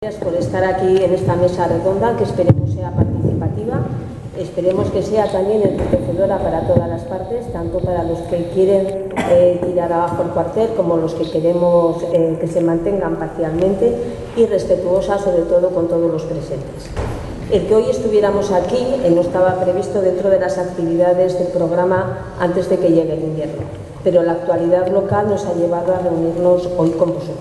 Gracias por estar aquí en esta mesa redonda, que esperemos sea participativa, esperemos que sea también enriquecedora para todas las partes, tanto para los que quieren tirar abajo el cuartel como los que queremos que se mantengan parcialmente, y respetuosa sobre todo con todos los presentes. El que hoy estuviéramos aquí no estaba previsto dentro de las actividades del programa antes de que llegue el invierno, pero la actualidad local nos ha llevado a reunirnos hoy con vosotros.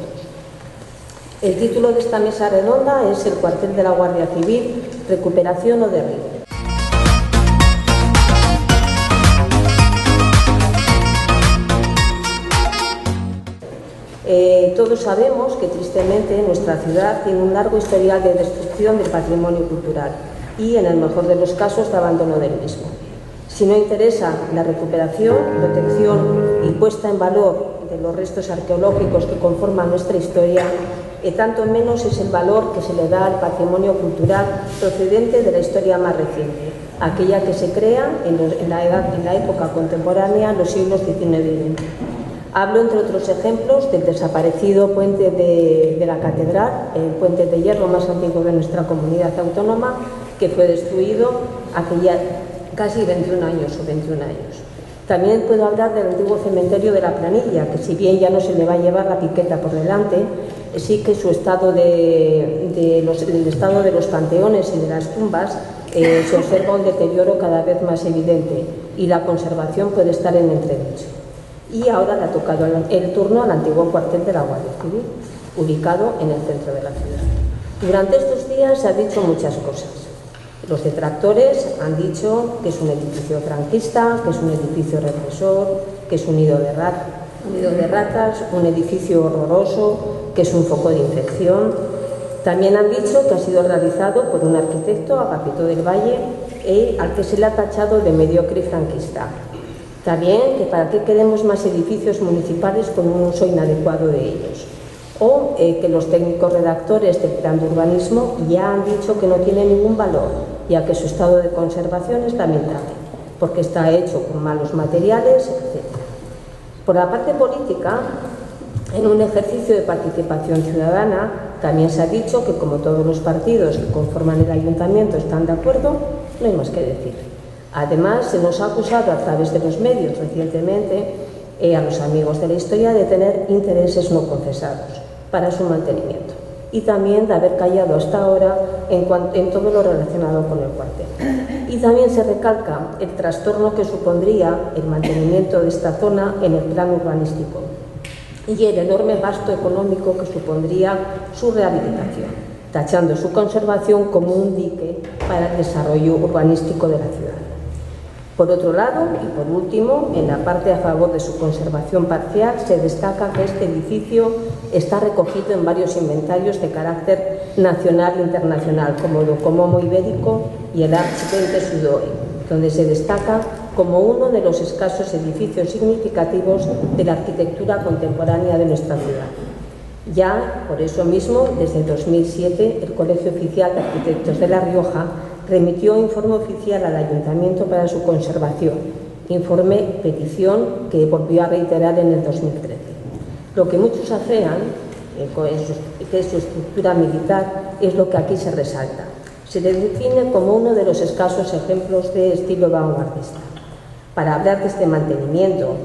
El título de esta mesa redonda es El cuartel de la Guardia Civil, recuperación o derribo. Todos sabemos que tristemente nuestra ciudad tiene un largo historial de destrucción del patrimonio cultural y, en el mejor de los casos, de abandono del mismo. Si no interesa la recuperación, protección y puesta en valor de los restos arqueológicos que conforman nuestra historia, tanto menos es el valor que se le da al patrimonio cultural procedente de la historia más reciente, aquella que se crea en la época contemporánea, los siglos XIX y XX. Hablo, entre otros ejemplos, del desaparecido puente de la Catedral, el puente de hierro más antiguo de nuestra comunidad autónoma, que fue destruido hace ya casi 21 años. También puedo hablar del antiguo cementerio de la Planilla, que si bien ya no se le va a llevar la piqueta por delante, sí que su estado el estado de los panteones y de las tumbas se observa un deterioro cada vez más evidente y la conservación puede estar en entredicho. Y ahora le ha tocado el turno al antiguo cuartel de la Guardia Civil, ubicado en el centro de la ciudad. Durante estos días se han dicho muchas cosas. Los detractores han dicho que es un edificio franquista, que es un edificio represor, que es un nido de ratas, un edificio horroroso, que es un foco de infección. También han dicho que ha sido realizado por un arquitecto, Agapito del Valle, al que se le ha tachado de mediocre y franquista. También que para qué queremos más edificios municipales con un uso inadecuado de ellos. O que los técnicos redactores del plan de urbanismo ya han dicho que no tiene ningún valor, ya que su estado de conservación es lamentable, porque está hecho con malos materiales, etc. Por la parte política, en un ejercicio de participación ciudadana, también se ha dicho que, como todos los partidos que conforman el ayuntamiento están de acuerdo, no hay más que decir. Además, se nos ha acusado a través de los medios recientemente a los amigos de la historia de tener intereses no confesados para su mantenimiento y también de haber callado hasta ahora en todo lo relacionado con el cuartel. Y también se recalca el trastorno que supondría el mantenimiento de esta zona en el plano urbanístico y el enorme gasto económico que supondría su rehabilitación, tachando su conservación como un dique para el desarrollo urbanístico de la ciudad. Por otro lado, y por último, en la parte a favor de su conservación parcial, se destaca que este edificio está recogido en varios inventarios de carácter nacional e internacional, como el Docomomo Ibérico y el Arch 20 Sudoe, donde se destaca como uno de los escasos edificios significativos de la arquitectura contemporánea de nuestra ciudad. Ya, por eso mismo, desde 2007, el Colegio Oficial de Arquitectos de La Rioja remitió informe oficial al Ayuntamiento para su conservación, petición que volvió a reiterar en el 2013. Lo que muchos afean, que es su estructura militar, es lo que aquí se resalta. Se le define como uno de los escasos ejemplos de estilo vanguardista. Para hablar de este mantenimiento,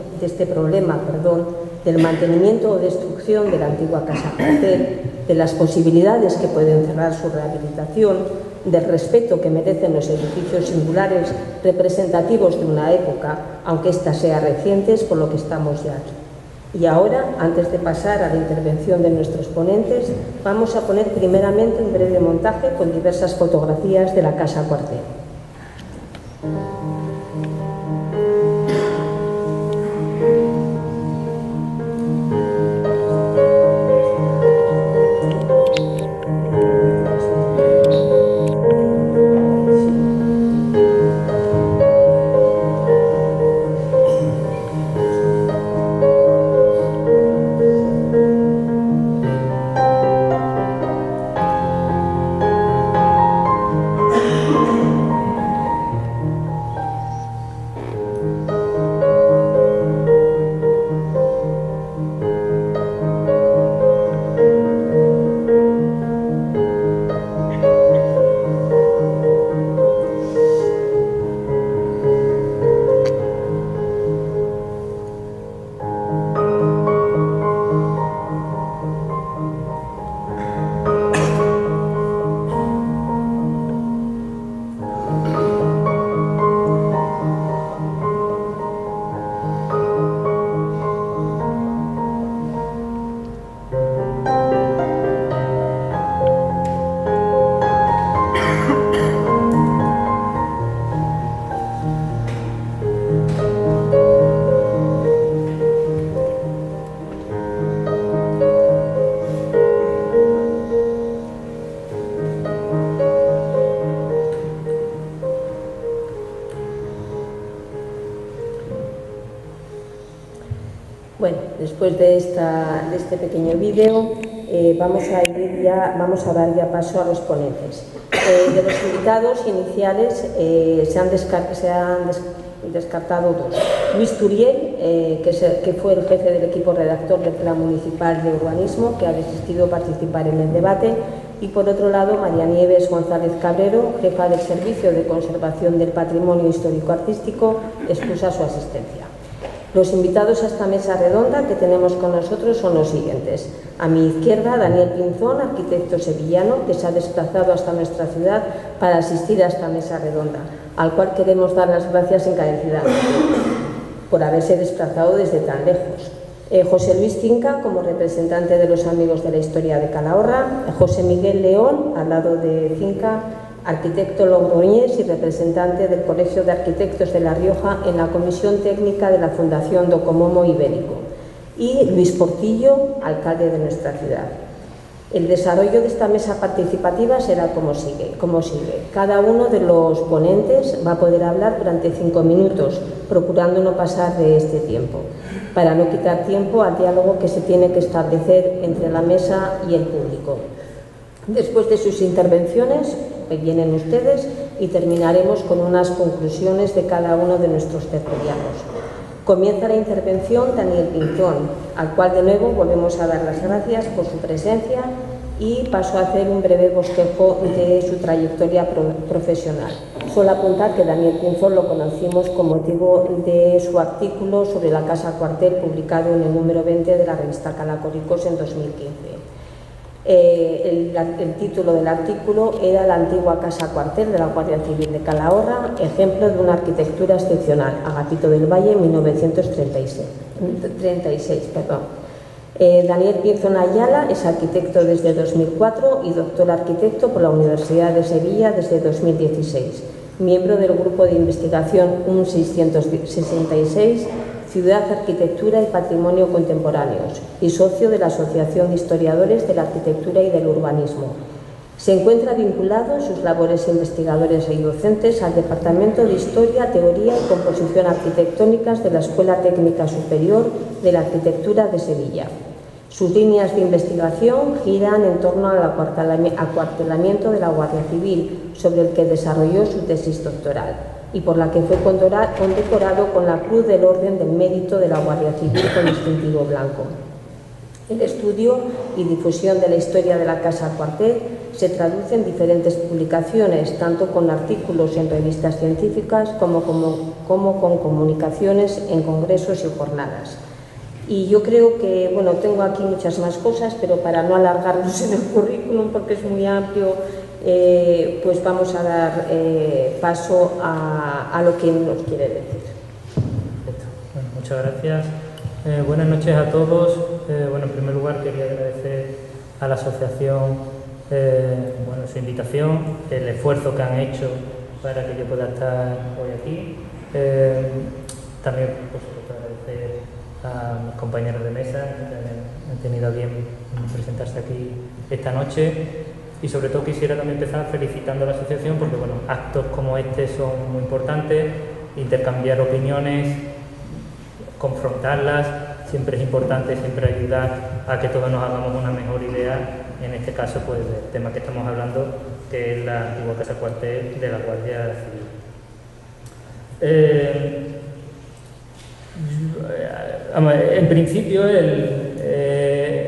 del mantenimiento o destrucción de la antigua casa cuartel, de las posibilidades que pueden cerrar su rehabilitación, del respeto que merecen los edificios singulares representativos de una época, aunque ésta sea reciente, es por lo que estamos ya aquí. Y ahora, antes de pasar a la intervención de nuestros ponentes, vamos a poner primeramente un breve montaje con diversas fotografías de la casa cuartel. después de este pequeño vídeo vamos a dar ya paso a los ponentes. De los invitados iniciales se han descartado dos. Luis Turiel, que fue el jefe del equipo redactor del Plan Municipal de Urbanismo, que ha desistido participar en el debate, y por otro lado María Nieves González Cabrero, jefa del Servicio de Conservación del Patrimonio Histórico-Artístico, excusa su asistencia. Los invitados a esta mesa redonda que tenemos con nosotros son los siguientes. A mi izquierda, Daniel Pinzón, arquitecto sevillano, que se ha desplazado hasta nuestra ciudad para asistir a esta mesa redonda, al cual queremos dar las gracias encarecidamente por haberse desplazado desde tan lejos. José Luis Cinca, como representante de los Amigos de la Historia de Calahorra. José Miguel León, al lado de Cinca, arquitecto logroñés y representante del Colegio de Arquitectos de La Rioja en la Comisión Técnica de la Fundación Docomomo Ibérico. Y Luis Portillo, alcalde de nuestra ciudad. El desarrollo de esta mesa participativa será como sigue. Cada uno de los ponentes va a poder hablar durante 5 minutos, procurando no pasar de este tiempo, para no quitar tiempo al diálogo que se tiene que establecer entre la mesa y el público. Después de sus intervenciones, vienen ustedes y terminaremos con unas conclusiones de cada uno de nuestros tertulianos. Comienza la intervención Daniel Pinzón, al cual de nuevo volvemos a dar las gracias por su presencia y paso a hacer un breve bosquejo de su trayectoria profesional. Solo apuntar que Daniel Pinzón lo conocimos con motivo de su artículo sobre la Casa Cuartel, publicado en el número 20 de la revista Calacoricos en 2015. El título del artículo era La antigua Casa Cuartel de la Guardia Civil de Calahorra, ejemplo de una arquitectura excepcional, Agapito del Valle, 1936. Daniel Pinzón Ayala es arquitecto desde 2004 y doctor arquitecto por la Universidad de Sevilla desde 2016, miembro del grupo de investigación UN 666, Ciudad, Arquitectura y Patrimonio Contemporáneos, y socio de la Asociación de Historiadores de la Arquitectura y del Urbanismo. Se encuentra vinculado en sus labores investigadores y docentes al Departamento de Historia, Teoría y Composición Arquitectónicas de la Escuela Técnica Superior de la Arquitectura de Sevilla. Sus líneas de investigación giran en torno al acuartelamiento de la Guardia Civil, sobre el que desarrolló su tesis doctoral, y por la que fue condecorado con la Cruz del Orden del Mérito de la Guardia Civil con distintivo blanco. El estudio y difusión de la historia de la Casa Cuartel se traduce en diferentes publicaciones, tanto con artículos en revistas científicas como con comunicaciones en congresos y jornadas. Y yo creo que, bueno, tengo aquí muchas más cosas, pero para no alargarnos en el currículum, porque es muy amplio, pues vamos a dar paso a lo que nos quiere decir. Bueno, muchas gracias. Buenas noches a todos. Bueno, en primer lugar quería agradecer a la asociación su invitación, el esfuerzo que han hecho para que yo pueda estar hoy aquí. También, por supuesto, agradecer a mis compañeros de mesa que han tenido a bien presentarse aquí esta noche. Y sobre todo quisiera también empezar felicitando a la asociación porque, bueno, actos como este son muy importantes, intercambiar opiniones, confrontarlas, siempre es importante, siempre ayudar a que todos nos hagamos una mejor idea, en este caso pues del tema que estamos hablando, que es la antigua Casa Cuartel de la Guardia Civil. En principio,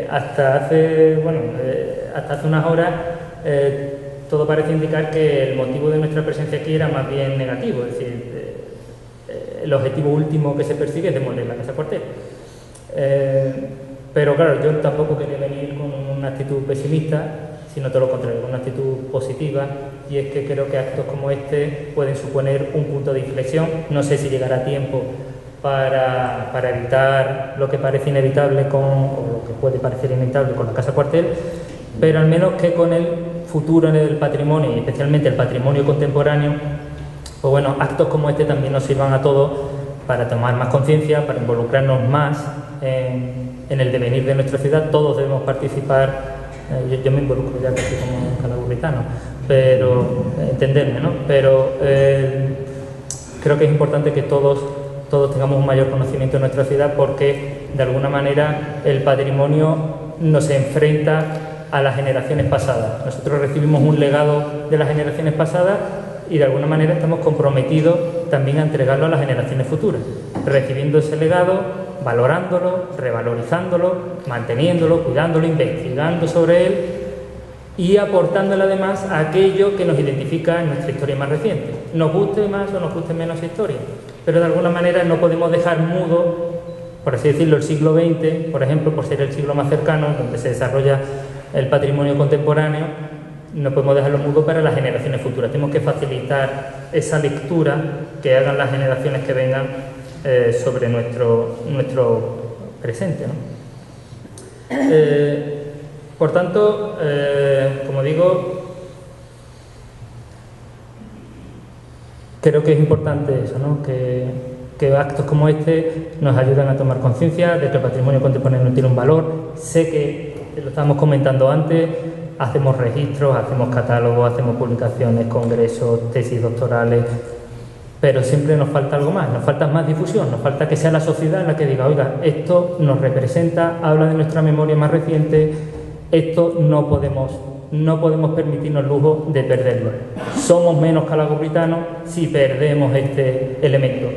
hasta hace unas horas, todo parece indicar que el motivo de nuestra presencia aquí era más bien negativo, es decir, el objetivo último que se persigue es demoler la Casa Cuartel. Pero claro, yo tampoco quería venir con una actitud pesimista, sino todo lo contrario, con una actitud positiva, y es que creo que actos como este pueden suponer un punto de inflexión. No sé si llegará tiempo para evitar lo que parece inevitable o lo que puede parecer inevitable con la Casa Cuartel, pero al menos que con el futuro del patrimonio, y especialmente el patrimonio contemporáneo, pues bueno, actos como este también nos sirvan a todos para tomar más conciencia, para involucrarnos más en el devenir de nuestra ciudad. Todos debemos participar, yo me involucro ya casi como calaburritano, pero entenderme, ¿no? Pero creo que es importante que todos todos tengamos un mayor conocimiento de nuestra ciudad, porque de alguna manera el patrimonio nos enfrenta a las generaciones pasadas. Nosotros recibimos un legado de las generaciones pasadas y de alguna manera estamos comprometidos también a entregarlo a las generaciones futuras, recibiendo ese legado, valorándolo, revalorizándolo, manteniéndolo, cuidándolo, investigando sobre él y aportándole además a aquello que nos identifica en nuestra historia más reciente. Nos guste más o nos guste menos historia, pero de alguna manera no podemos dejar mudo, por así decirlo, el siglo XX, por ejemplo, por ser el siglo más cercano, donde se desarrolla el patrimonio contemporáneo, no podemos dejarlo mudo para las generaciones futuras. Tenemos que facilitar esa lectura que hagan las generaciones que vengan sobre nuestro presente, ¿no? Por tanto, como digo, creo que es importante eso, ¿no? Que actos como este nos ayuden a tomar conciencia de que el patrimonio contemporáneo tiene un valor. Sé que, lo estábamos comentando antes, hacemos registros, hacemos catálogos, hacemos publicaciones, congresos, tesis doctorales, pero siempre nos falta algo más, nos falta más difusión, nos falta que sea la sociedad la que diga, oiga, esto nos representa, habla de nuestra memoria más reciente, esto no podemos permitirnos el lujo de perderlo. Somos menos calagurritanos si perdemos este elemento.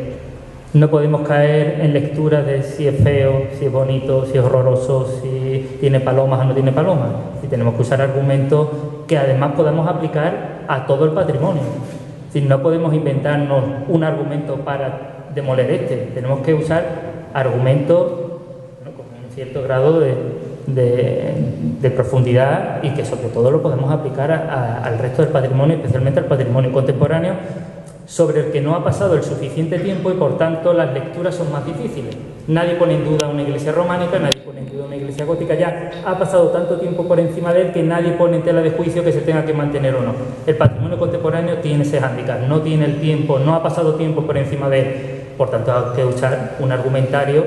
No podemos caer en lecturas de si es feo, si es bonito, si es horroroso, si tiene palomas o no tiene palomas. Y tenemos que usar argumentos que además podamos aplicar a todo el patrimonio. Si no podemos inventarnos un argumento para demoler este, tenemos que usar argumentos con un cierto grado de profundidad y que sobre todo lo podemos aplicar al resto del patrimonio, especialmente al patrimonio contemporáneo, sobre el que no ha pasado el suficiente tiempo y por tanto las lecturas son más difíciles. Nadie pone en duda una iglesia románica, nadie pone en duda una iglesia gótica, ya ha pasado tanto tiempo por encima de él que nadie pone en tela de juicio que se tenga que mantener o no. El patrimonio contemporáneo tiene ese hándicap, no tiene el tiempo, no ha pasado tiempo por encima de él, por tanto hay que usar un argumentario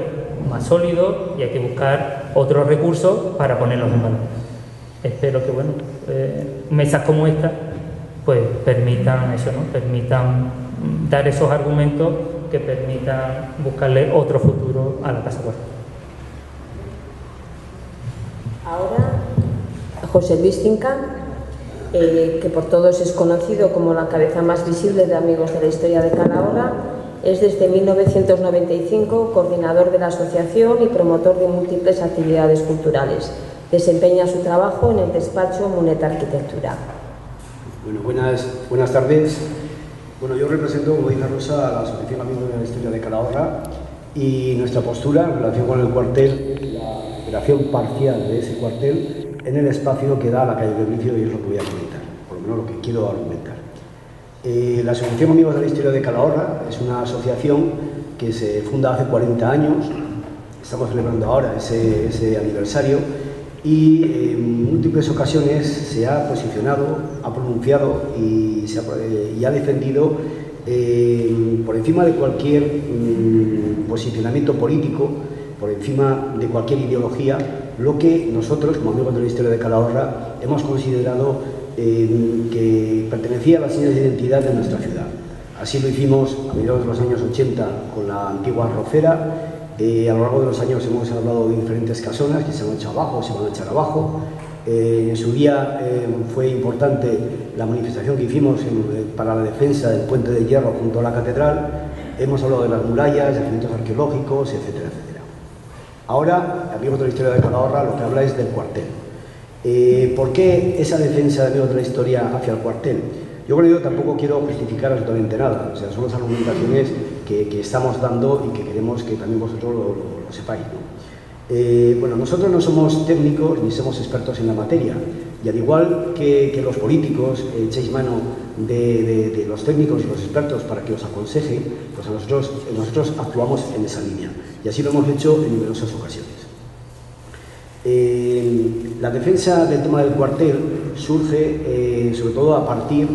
más sólido y hay que buscar otros recursos para ponerlos en valor. Espero que mesas como esta pues permitan eso, ¿no? Permitan dar esos argumentos que permitan buscarle otro futuro a la Casa Cuartel. Ahora, José Luis Cinca, que por todos es conocido como la cabeza más visible de Amigos de la Historia de Calahorra, es desde 1995 coordinador de la asociación y promotor de múltiples actividades culturales. Desempeña su trabajo en el despacho Munet Arquitectura. Bueno, buenas tardes. Bueno, yo represento, como dice Rosa, a la Asociación Amigos de la Historia de Calahorra y nuestra postura en relación con el cuartel, la recuperación parcial de ese cuartel en el espacio que da a la calle del Vicio, y es lo que voy a comentar, por lo menos lo que quiero argumentar. La Asociación Amigos de la Historia de Calahorra es una asociación que se funda hace 40 años, estamos celebrando ahora ese aniversario, y en múltiples ocasiones se ha posicionado, ha pronunciado y ha defendido por encima de cualquier posicionamiento político, por encima de cualquier ideología, lo que nosotros, como Amigos de la Historia de Calahorra, hemos considerado que pertenecía a las señas de identidad de nuestra ciudad. Así lo hicimos a mediados de los años 80 con la antigua Arrocera. A lo largo de los años hemos hablado de diferentes casonas que se han hecho abajo, se van a echar abajo. En su día fue importante la manifestación que hicimos para la defensa del puente de hierro junto a la catedral. Hemos hablado de las murallas, de yacimientos arqueológicos, etcétera, etcétera. Ahora, Amigos de la Historia de Calahorra, lo que habla es del cuartel. ¿Por qué esa defensa de Amigos de la Historia hacia el cuartel? Yo con ello tampoco quiero justificar absolutamente nada, o sea, son las argumentaciones que estamos dando y que queremos que también vosotros lo sepáis, ¿no? Bueno, nosotros no somos técnicos ni somos expertos en la materia, y al igual que los políticos echéis mano de los técnicos y los expertos para que os aconsejen, pues nosotros actuamos en esa línea, y así lo hemos hecho en numerosas ocasiones. La defensa del tema del cuartel surge sobre todo a partir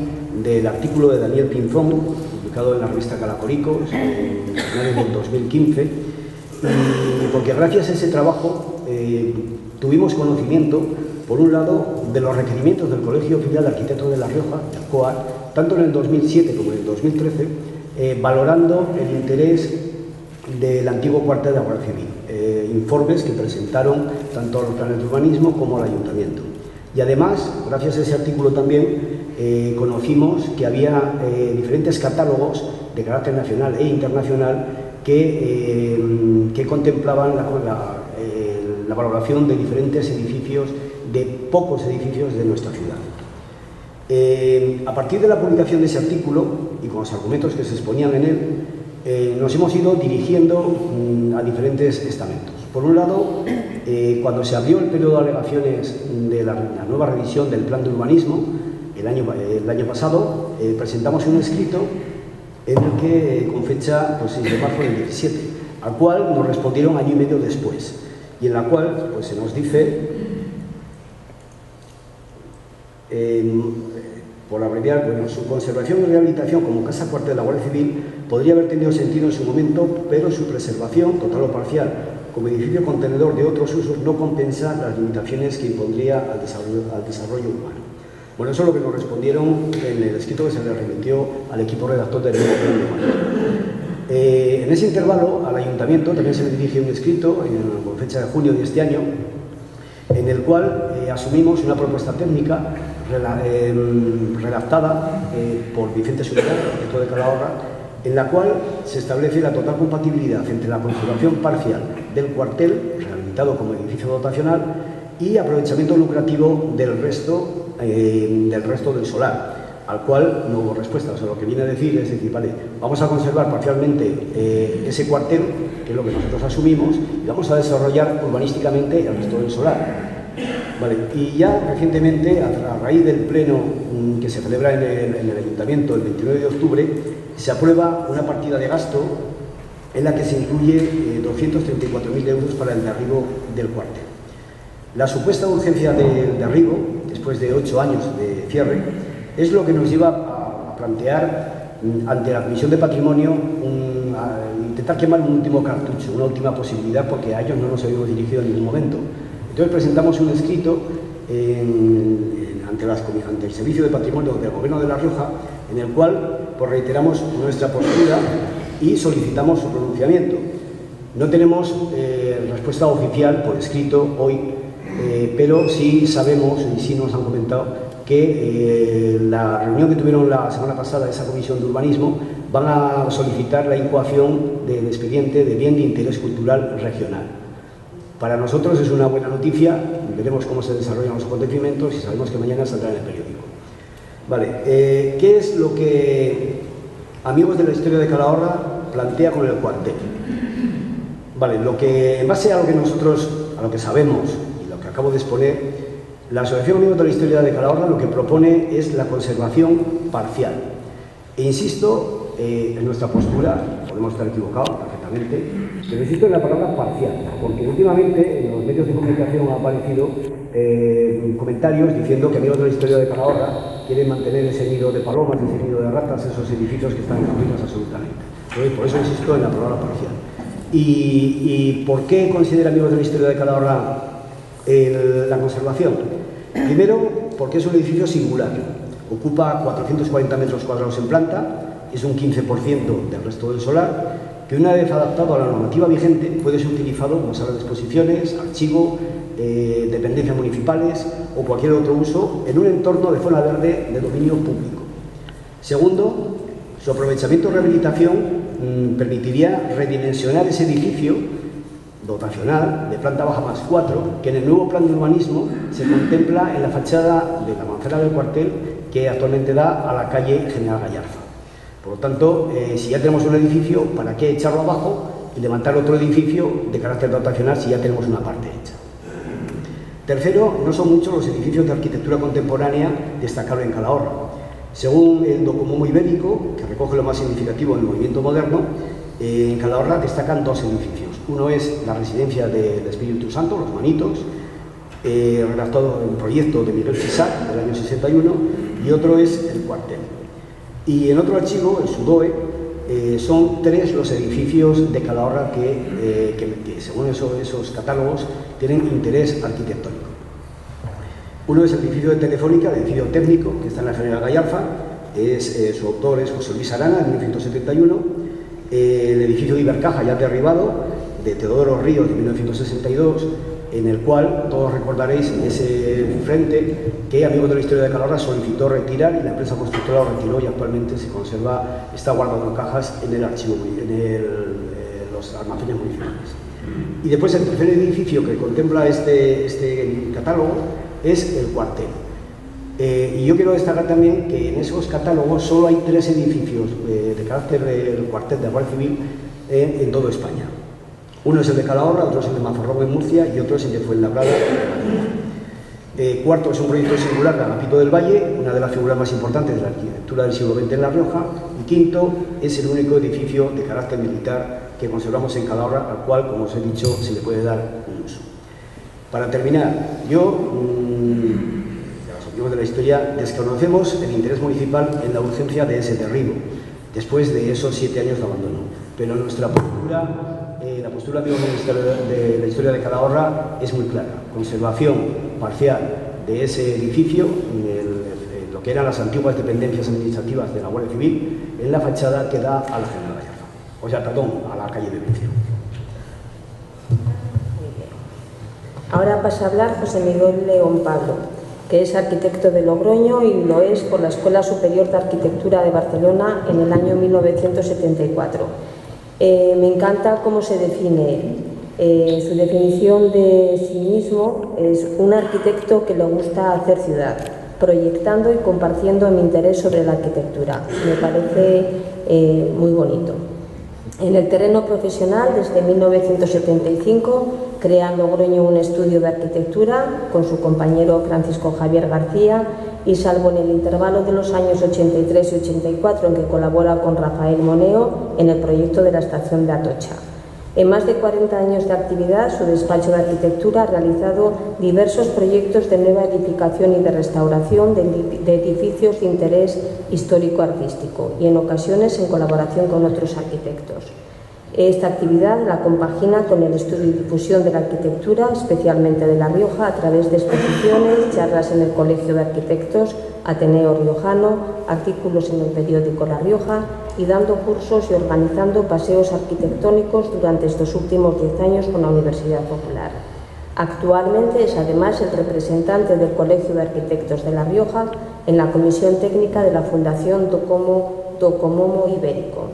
del artículo de Daniel Pinzón, publicado en la revista Calacoricos en finales del 2015, porque gracias a ese trabajo tuvimos conocimiento, por un lado, de los requerimientos del Colegio Oficial de Arquitectos de La Rioja, del COAR, tanto en el 2007 como en el 2013, valorando el interés del antiguo cuartel de la Guardia Civil, informes que presentaron tanto a los planes de urbanismo como al ayuntamiento. Y además, gracias a ese artículo también, conocimos que había diferentes catálogos de carácter nacional e internacional que contemplaban la valoración de diferentes edificios, de pocos edificios de nuestra ciudad. A partir de la publicación de ese artículo y con los argumentos que se exponían en él, nos hemos ido dirigiendo a diferentes estamentos. Por un lado, cuando se abrió el periodo de alegaciones de la nueva revisión del plan de urbanismo, el año pasado, presentamos un escrito en el que, con fecha 6 de marzo del 17, al cual nos respondieron año y medio después, y en la cual pues, se nos dice, por abreviar, bueno, su conservación y rehabilitación como casa cuartel de la Guardia Civil podría haber tenido sentido en su momento, pero su preservación, total o parcial, como edificio contenedor de otros usos, no compensa las limitaciones que impondría al desarrollo urbano. Bueno, eso es lo que nos respondieron en el escrito que se le remitió al equipo redactor del nuevo plan de urbanismo. En ese intervalo, al ayuntamiento también se le dirige un escrito, con fecha de junio de este año, en el cual asumimos una propuesta técnica redactada por Vicente Soledad, arquitecto de Calahorra, en la cual se establece la total compatibilidad entre la conservación parcial del cuartel, rehabilitado como edificio dotacional, y aprovechamiento lucrativo del resto del solar, al cual no hubo respuesta. O sea, lo que viene a decir es decir, vale, vamos a conservar parcialmente ese cuartel, que es lo que nosotros asumimos, y vamos a desarrollar urbanísticamente el resto del solar. Vale, y ya recientemente, a raíz del pleno que se celebra en el ayuntamiento el 29 de octubre, se aprueba una partida de gasto en la que se incluye 234.000 euros para el derribo del cuartel. La supuesta urgencia del derribo, después de 8 años de cierre, es lo que nos lleva a plantear ante la Comisión de Patrimonio intentar quemar un último cartucho, una última posibilidad, porque a ellos no nos habíamos dirigido en ningún momento. Entonces presentamos un escrito ante el Servicio de Patrimonio del Gobierno de La Rioja, en el cual pues, reiteramos nuestra postura y solicitamos su pronunciamiento. No tenemos respuesta oficial por escrito hoy, pero sí sabemos y sí nos han comentado que la reunión que tuvieron la semana pasada de esa comisión de urbanismo van a solicitar la incoación del expediente de bien de interés cultural regional. Para nosotros es una buena noticia, veremos cómo se desarrollan los acontecimientos y sabemos que mañana saldrá en el periódico. Vale, ¿qué es lo que Amigos de la Historia de Calahorra plantea con el cuartel? Vale, en base a lo que nosotros, a lo que sabemos y lo que acabo de exponer, la Asociación Amigos de la Historia de Calahorra lo que propone es la conservación parcial. E insisto en nuestra postura, podemos estar equivocados perfectamente, pero insisto en la palabra parcial, porque últimamente en los medios de comunicación han aparecido comentarios diciendo que Amigos de la Historia de Calahorra quieren mantener ese nido de palomas, ese nido de ratas, esos edificios que están en ruinas absolutamente. Entonces, por eso insisto en la palabra parcial. ¿Y por qué considera Amigos de la Historia de Calahorra la conservación? Primero, porque es un edificio singular. Ocupa 440 metros cuadrados en planta, es un 15% del resto del solar, que una vez adaptado a la normativa vigente puede ser utilizado como sala de exposiciones, archivo, dependencias municipales o cualquier otro uso en un entorno de zona verde de dominio público. Segundo, su aprovechamiento y rehabilitación permitiría redimensionar ese edificio dotacional de planta baja más 4, que en el nuevo plan de urbanismo se contempla en la fachada de la manzana del cuartel que actualmente da a la calle General Gallarza. Por lo tanto, si ya tenemos un edificio, ¿para qué echarlo abajo y levantar otro edificio de carácter dotacional si ya tenemos una parte hecha? Tercero, no son muchos los edificios de arquitectura contemporánea destacables en Calahorra. Según el Docomomo Ibérico, que recoge lo más significativo del movimiento moderno, en Calahorra destacan 2 edificios. Uno es la residencia del Espíritu Santo, Los Manitos, redactado en proyecto de Miguel Fisac, del año 61, y otro es el cuartel. Y en otro archivo, el SUDOE, son 3 los edificios de Calahorra que según esos catálogos, tienen interés arquitectónico. Uno es el edificio de Telefónica, el edificio técnico, que está en la General Gallarza, su autor es José Luis Arana, de 1971, el edificio de Ibercaja, ya derribado, de Teodoro Ríos, de 1962, en el cual todos recordaréis ese frente que Amigos de la Historia de Calahorra solicitó retirar y la empresa constructora lo retiró y actualmente se conserva, está guardado en cajas en el archivo, los almacenes municipales. Y después el tercer edificio que contempla este catálogo es el cuartel. Y yo quiero destacar también que en esos catálogos solo hay 3 edificios de carácter del cuartel de la Guardia Civil en toda España. Uno es el de Calahorra, otro es el de Mazarrón en Murcia y otro es el de Fuenlabrada en Madrid. Cuarto es un proyecto singular de Agapito del Valle, una de las figuras más importantes de la arquitectura del siglo XX en La Rioja. Y quinto es el único edificio de carácter militar que conservamos en Calahorra, al cual, como os he dicho, se le puede dar un uso. Para terminar, de la historia, desconocemos el interés municipal en la urgencia de ese derribo, después de esos 7 años de abandono. Pero nuestra postura, la postura de la historia de Calahorra es muy clara: conservación parcial de ese edificio, lo que eran las antiguas dependencias administrativas de la Guardia Civil, en la fachada que da a la General Gallarza, o sea, perdón, a la calle de Vencio. Ahora pasa a hablar José Miguel León Pablo, que es arquitecto de Logroño y lo es por la Escuela Superior de Arquitectura de Barcelona en el año 1974. Me encanta cómo se define. Su definición de sí mismo es un arquitecto que le gusta hacer ciudad, proyectando y compartiendo mi interés sobre la arquitectura. Me parece muy bonito. En el terreno profesional, desde 1975, crea en Logroño un estudio de arquitectura con su compañero Francisco Javier García y, salvo en el intervalo de los años 83 y 84 en que colabora con Rafael Moneo en el proyecto de la estación de Atocha. En más de 40 años de actividad, su despacho de arquitectura ha realizado diversos proyectos de nueva edificación y de restauración de edificios de interés histórico-artístico y en ocasiones en colaboración con otros arquitectos. Esta actividad la compagina con el estudio y difusión de la arquitectura, especialmente de La Rioja, a través de exposiciones, charlas en el Colegio de Arquitectos, Ateneo Riojano, artículos en el periódico La Rioja y dando cursos y organizando paseos arquitectónicos durante estos últimos 10 años con la Universidad Popular. Actualmente es además el representante del Colegio de Arquitectos de La Rioja en la Comisión Técnica de la Fundación Docomomo Ibérico.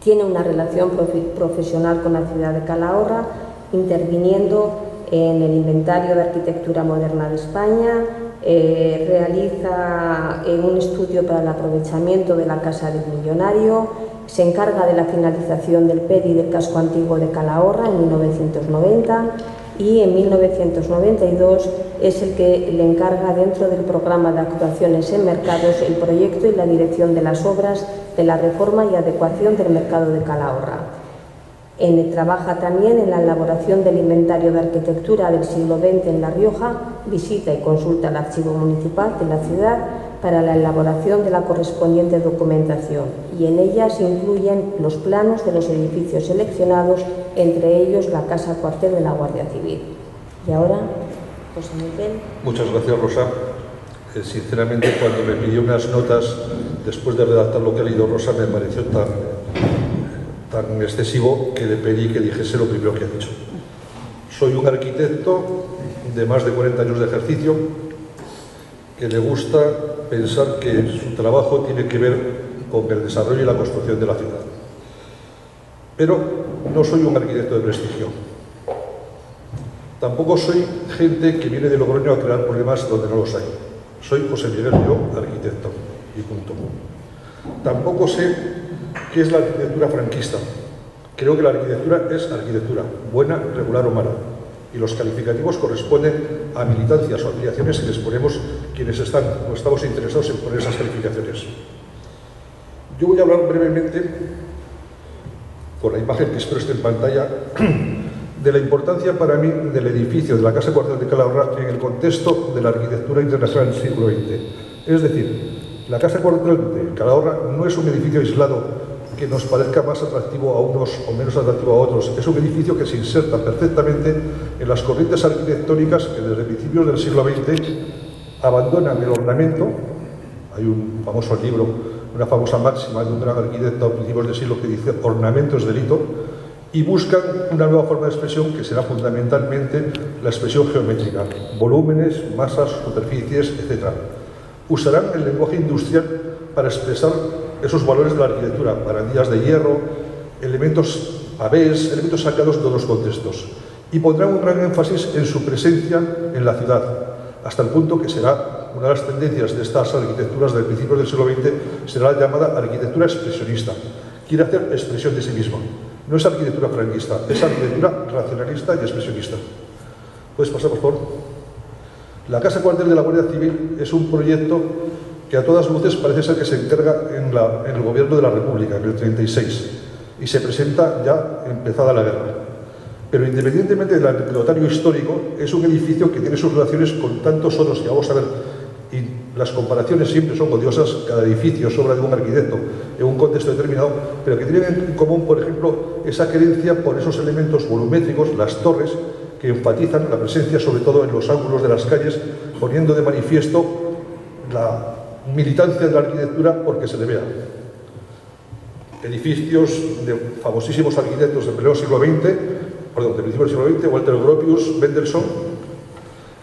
Tiene una relación profesional con la ciudad de Calahorra, interviniendo en el Inventario de Arquitectura Moderna de España, realiza un estudio para el aprovechamiento de la Casa del Millonario, se encarga de la finalización del PERI del casco antiguo de Calahorra en 1990 y en 1992 es el que le encarga, dentro del programa de actuaciones en mercados, el proyecto y la dirección de las obras de la reforma y adecuación del mercado de Calahorra. Trabaja también en la elaboración del inventario de arquitectura del siglo XX en La Rioja, visita y consulta el archivo municipal de la ciudad para la elaboración de la correspondiente documentación, y en ella se incluyen los planos de los edificios seleccionados, entre ellos la Casa Cuartel de la Guardia Civil. Y ahora, José Miguel. Muchas gracias, Rosa. Sinceramente, cuando me pidió unas notas, después de redactar lo que ha leído Rosa, me pareció tan excesivo que le pedí que dijese lo primero que ha dicho. Soy un arquitecto de más de 40 años de ejercicio que le gusta pensar que su trabajo tiene que ver con el desarrollo y la construcción de la ciudad. Pero no soy un arquitecto de prestigio. Tampoco soy gente que viene de Logroño a crear problemas donde no los hay. Soy José Miguel León, arquitecto, y punto. Tampoco sé qué es la arquitectura franquista. Creo que la arquitectura es arquitectura, buena, regular o mala. Y los calificativos corresponden a militancias o afiliaciones que les ponemos quienes están o estamos interesados en poner esas calificaciones. Yo voy a hablar brevemente, con la imagen que espero esté en pantalla, de la importancia para mí del edificio de la Casa Cuartel de Calahorra en el contexto de la arquitectura internacional del siglo XX. Es decir, la Casa Cuartel de Calahorra no es un edificio aislado que nos parezca más atractivo a unos o menos atractivo a otros. Es un edificio que se inserta perfectamente en las corrientes arquitectónicas que desde principios del siglo XX abandonan el ornamento. Hay un famoso libro una famosa máxima de un gran arquitecto a principios del siglo que dice ornamento es delito, y buscan una nueva forma de expresión que será fundamentalmente la expresión geométrica, volúmenes, masas, superficies, etc. Usarán el lenguaje industrial para expresar esos valores de la arquitectura, barandillas de hierro, elementos pavés, elementos sacados de todos los contextos, y pondrán un gran énfasis en su presencia en la ciudad, hasta el punto que será una de las tendencias de estas arquitecturas del principio del siglo XX, será la llamada arquitectura expresionista. Quiere hacer expresión de sí misma. No es arquitectura franquista, es arquitectura racionalista y expresionista. ¿Puedes pasar, por favor? La Casa Cuartel de la Guardia Civil es un proyecto que a todas luces parece ser que se encarga en el gobierno de la República, en el 36, y se presenta ya empezada la guerra. Pero independientemente del anecdotario histórico, es un edificio que tiene sus relaciones con tantos otros que vamos a ver, y las comparaciones siempre son odiosas. Cada edificio es obra de un arquitecto en un contexto determinado, pero que tienen en común, por ejemplo, esa querencia por esos elementos volumétricos, las torres, que enfatizan la presencia sobre todo en los ángulos de las calles, poniendo de manifiesto la militancia de la arquitectura porque se le vea. Edificios de famosísimos arquitectos del principio del siglo XX, Walter Gropius, Mendelssohn.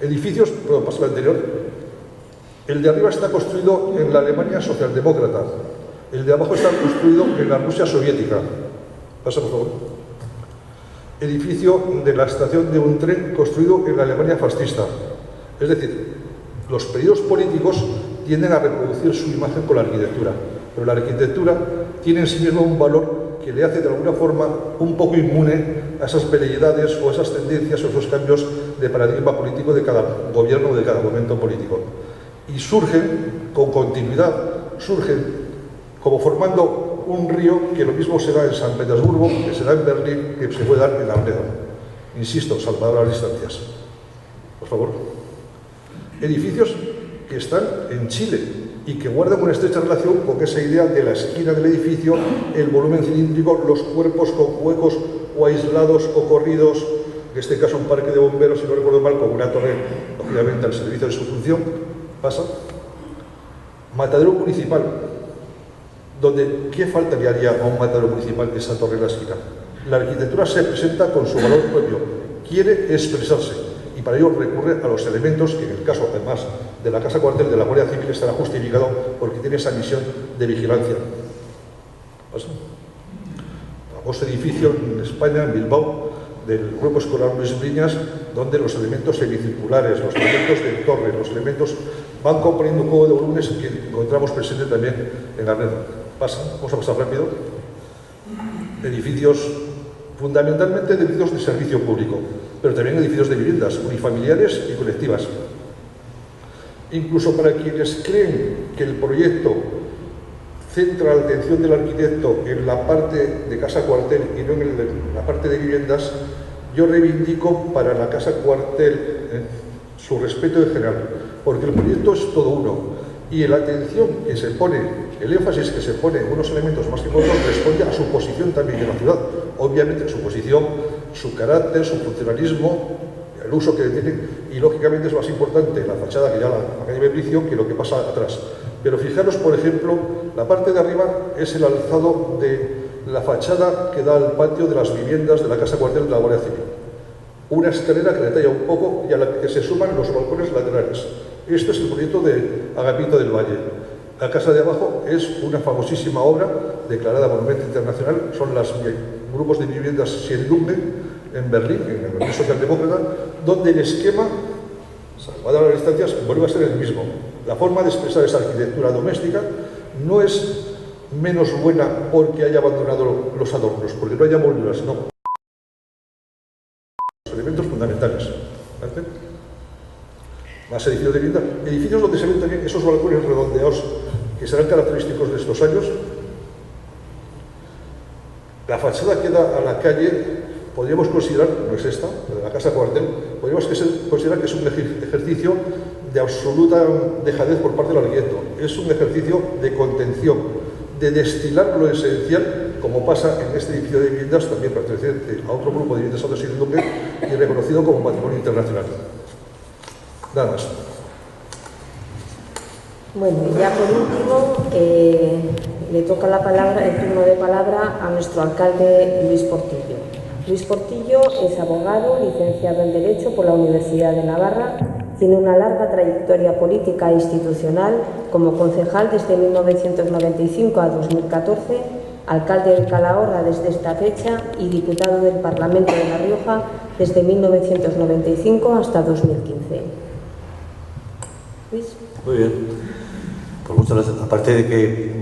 Edificios, puedo pasar al anterior. El de arriba está construido en la Alemania socialdemócrata, el de abajo está construido en la Rusia soviética. Pasa, por favor. Edificio de la estación de un tren construido en la Alemania fascista. Es decir, los periodos políticos tienden a reproducir su imagen con la arquitectura, pero la arquitectura tiene en sí misma un valor que le hace de alguna forma un poco inmune a esas veleidades o esas tendencias o esos cambios de paradigma político de cada gobierno o de cada momento político. Y surgen con continuidad, surgen como formando un río que lo mismo se da en San Petersburgo, que se da en Berlín, que se puede dar en Armero. Insisto, salvador las distancias. Por favor. Edificios que están en Chile y que guardan una estrecha relación con esa idea de la esquina del edificio, el volumen cilíndrico, los cuerpos con huecos o aislados o corridos, en este caso un parque de bomberos, si no recuerdo mal, con una torre, lógicamente, al servicio de su función. Pasa. Matadero municipal, donde ¿qué falta le haría a un matadero municipal esa torre en la esquina? La arquitectura se presenta con su valor propio, quiere expresarse, y para ello recurre a los elementos que en el caso, además, de la Casa Cuartel de la Guardia Civil estará justificado porque tiene esa misión de vigilancia. ¿Pasa? Famoso edificio en España, en Bilbao, del Grupo Escolar Luis Briñas, donde los elementos semicirculares, los elementos de torre, los elementos van componiendo un juego de volúmenes que encontramos presente también en Arnedo. Vamos a pasar rápido. Edificios, fundamentalmente edificios de servicio público, pero también edificios de viviendas unifamiliares y colectivas. Incluso para quienes creen que el proyecto centra la atención del arquitecto en la parte de casa cuartel y no en la parte de viviendas, yo reivindico para la casa cuartel su respeto en general, porque el proyecto es todo uno y la atención que se pone, el énfasis que se pone en unos elementos más que en otros responde a su posición también en la ciudad. Obviamente su posición, su carácter, su funcionalismo, el uso que tiene, y lógicamente es más importante la fachada que ya la calle Bebricio que lo que pasa atrás. Pero fijaros, por ejemplo, la parte de arriba es el alzado de la fachada que da al patio de las viviendas de la Casa Cuartel de la Guardia Civil. Una escalera que detalla un poco y a la que se suman los balcones laterales. Este es el proyecto de Agapito del Valle. La casa de abajo es una famosísima obra declarada Monumento Internacional, son los grupos de viviendas Siedlunge en Berlín, en el Berlín socialdemócrata, donde el esquema, salvado las distancias, vuelve a ser el mismo. La forma de expresar esa arquitectura doméstica no es menos buena porque haya abandonado los adornos, porque no haya molduras, no. Los elementos fundamentales. ¿Vale? Más edificios de vivienda. Edificios donde se ven también esos balcones redondeados que serán característicos de estos años. La fachada que da a la calle, podríamos considerar, no es esta, la de la Casa Cuartel, podríamos considerar que es un ejercicio de absoluta dejadez por parte del arquitecto. Es un ejercicio de contención, de destilar lo esencial, como pasa en este edificio de viviendas, también perteneciente a otro grupo de viviendas de Siedlunge y reconocido como patrimonio internacional. Nada más. Bueno, y ya por último, le toca el turno de palabra a nuestro alcalde Luis Portillo. Luis Portillo es abogado, licenciado en Derecho por la Universidad de Navarra. Tiene una larga trayectoria política e institucional como concejal desde 1995 a 2014, alcalde de Calahorra desde esta fecha y diputado del Parlamento de La Rioja desde 1995 hasta 2015. Luis. Muy bien. Pues muchas gracias. Aparte de que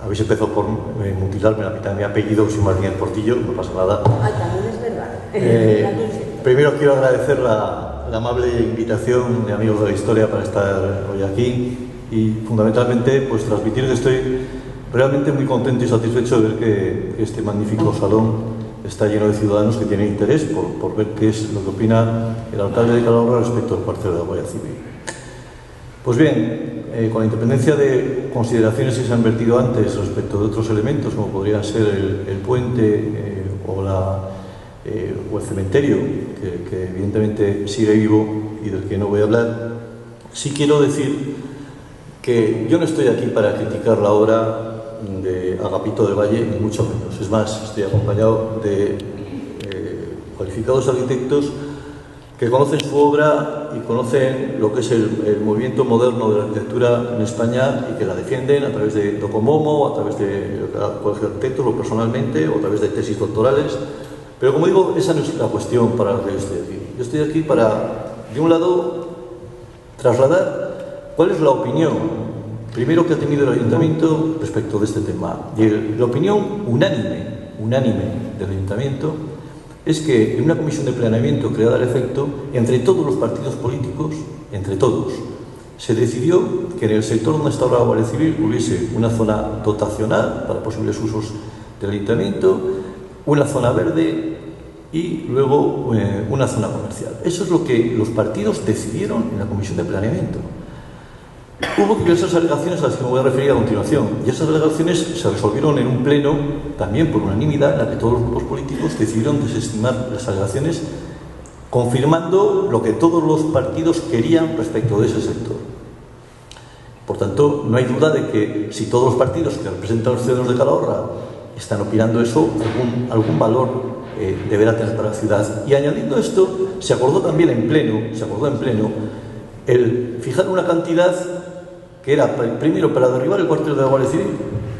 habéis empezado por mutilarme la mitad de mi apellido, soy Martínez Portillo, no pasa nada. Ay, también es verdad. Primero quiero agradecer la amable invitación de Amigos de la Historia para estar hoy aquí y fundamentalmente pues transmitir que estoy realmente muy contento y satisfecho de ver que este magnífico salón está lleno de ciudadanos que tienen interés por ver qué es lo que opina el alcalde de Calahorra respecto al cuartel de la Guardia Civil. Pues bien, con independencia de consideraciones que se han vertido antes respecto de otros elementos, como podrían ser el puente o el cementerio, que evidentemente sigue vivo y del que no voy a hablar, sí quiero decir que yo no estoy aquí para criticar la obra de Agapito de Valle, ni mucho menos. Es más, estoy acompañado de cualificados arquitectos que conocen su obra y conocen lo que es el movimiento moderno de la arquitectura en España y que la defienden a través de Docomomo, a través de Colegio de Arquitectos o personalmente, o a través de tesis doctorales. Pero como digo, esa no es la cuestión para la que yo estoy aquí. Yo estoy aquí para, de un lado, trasladar cuál es la opinión, primero, que ha tenido el Ayuntamiento respecto de este tema. Y la opinión unánime del Ayuntamiento es que en una comisión de planeamiento creada al efecto, entre todos los partidos políticos, entre todos, se decidió que en el sector donde está ahora la Guardia Civil hubiese una zona dotacional para posibles usos del Ayuntamiento, una zona verde y luego una zona comercial. Eso es lo que los partidos decidieron en la comisión de planeamiento. Hubo diversas alegaciones a las que me voy a referir a continuación, y esas alegaciones se resolvieron en un pleno, también por unanimidad, en la que todos los grupos políticos decidieron desestimar las alegaciones, confirmando lo que todos los partidos querían respecto de ese sector. Por tanto, no hay duda de que si todos los partidos que representan a los ciudadanos de Calahorra están opinando eso, algún valor deberá tener para la ciudad. Y añadiendo esto, se acordó también en pleno, el fijar una cantidad que era, primero, para derribar el cuartel de la Guardia Civil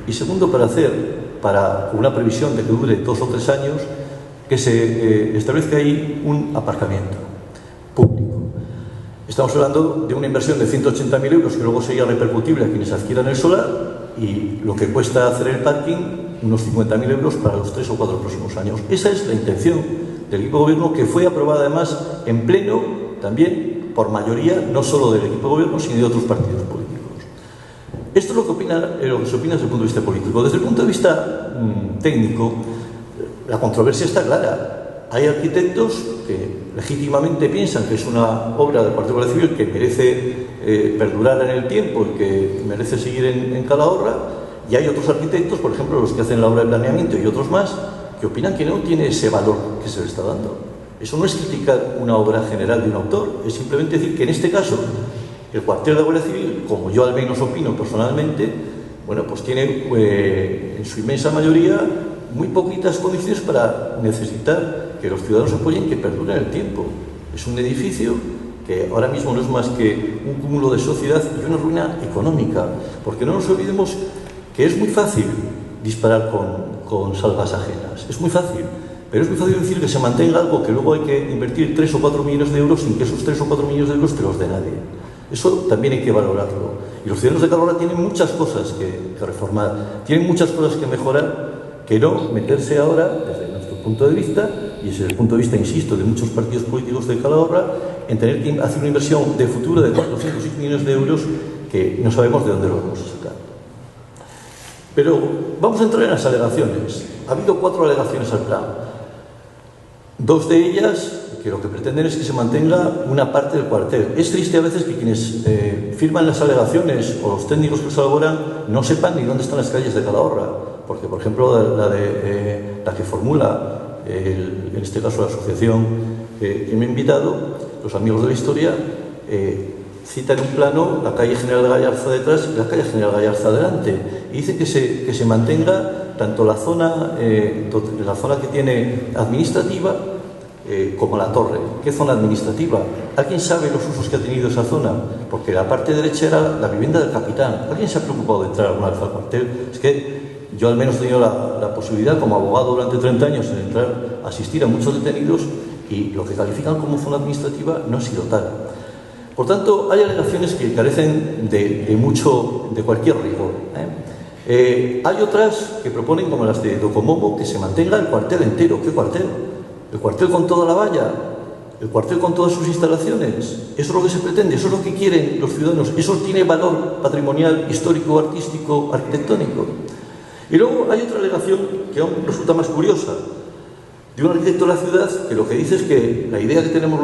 y segundo, para una previsión de que dure 2 o 3 años, que se establezca ahí un aparcamiento público. Estamos hablando de una inversión de 180.000 euros que luego sería repercutible a quienes adquieran el solar y lo que cuesta hacer el parking, unos 50.000 euros para los 3 o 4 próximos años. Esa es la intención del equipo de gobierno, que fue aprobada además en pleno también por mayoría, no solo del equipo de gobierno, sino de otros partidos políticos. Esto es lo que se opina desde el punto de vista político. Desde el punto de vista técnico, la controversia está clara. Hay arquitectos que legítimamente piensan que es una obra del cuartel de la Guardia Civil que merece perdurar en el tiempo y que merece seguir en Calahorra, y hay otros arquitectos, por ejemplo los que hacen la obra de planeamiento y otros más, que opinan que no tiene ese valor que se le está dando. Eso no es criticar una obra general de un autor, es simplemente decir que en este caso el cuartel de la Guardia Civil, como yo al menos opino personalmente, bueno, pues tiene en su inmensa mayoría muy poquitas condiciones para necesitar que los ciudadanos apoyen, que perdure en el tiempo. Es un edificio que ahora mismo no es más que un cúmulo de sociedad y una ruina económica, porque no nos olvidemos que es muy fácil disparar con salvas ajenas, es muy fácil. Pero es muy fácil decir que se mantenga algo que luego hay que invertir 3 o 4 millones de euros sin que esos 3 o 4 millones de euros te los dé nadie. Eso también hay que valorarlo. Y los ciudadanos de Calahorra tienen muchas cosas que reformar, tienen muchas cosas que mejorar, que no meterse ahora, desde nuestro punto de vista, y desde el punto de vista, insisto, de muchos partidos políticos de Calahorra, en tener que hacer una inversión de futuro de 406 millones de euros que no sabemos de dónde lo vamos a sacar. Pero vamos a entrar en las alegaciones. Ha habido 4 alegaciones al plan. 2 de ellas, que lo que pretenden es que se mantenga una parte del cuartel. Es triste a veces que quienes firman las alegaciones o los técnicos que los elaboran no sepan ni dónde están las calles de Calahorra, porque, por ejemplo, la que formula, en este caso la asociación que me ha invitado, los Amigos de la Historia, cita en un plano la calle General Gallarza detrás y la calle General Gallarza delante. Y dice que se mantenga tanto la zona que tiene administrativa como la torre. ¿Qué zona administrativa? ¿Alguien sabe los usos que ha tenido esa zona? Porque la parte derecha era la vivienda del capitán. ¿Alguien se ha preocupado de entrar alguna vez al cuartel? Es que yo al menos he tenido la posibilidad como abogado durante 30 años de entrar a asistir a muchos detenidos y lo que califican como zona administrativa no ha sido tal. Por tanto, hay alegaciones que carecen de cualquier rigor. Hay otras que proponen, como las de Docomomo, que se mantenga el cuartel entero. ¿Qué cuartel? ¿El cuartel con toda la valla? ¿El cuartel con todas sus instalaciones? Eso es lo que se pretende, eso es lo que quieren los ciudadanos. Eso tiene valor patrimonial, histórico, artístico, arquitectónico. Y luego hay otra alegación que aún resulta más curiosa, de un arquitecto de la ciudad que lo que dice es que la idea que tenemos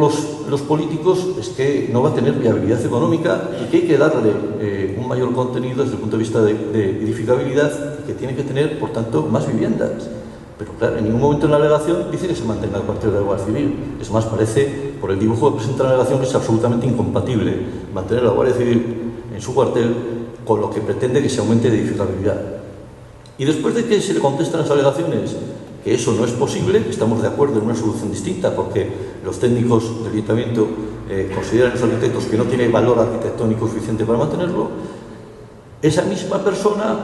los políticos es que no va a tener viabilidad económica y que hay que darle un mayor contenido desde el punto de vista de edificabilidad y que tiene que tener, por tanto, más viviendas. Pero claro, en ningún momento en la alegación dice que se mantenga el cuartel de la Guardia Civil. Es más, parece, por el dibujo que presenta la alegación, que es absolutamente incompatible mantener la Guardia Civil en su cuartel con lo que pretende que se aumente de edificabilidad. Y después de que se le contestan las alegaciones que eso no es posible, estamos de acuerdo en una solución distinta, porque los técnicos del ayuntamiento consideran los arquitectos que no tiene valor arquitectónico suficiente para mantenerlo, esa misma persona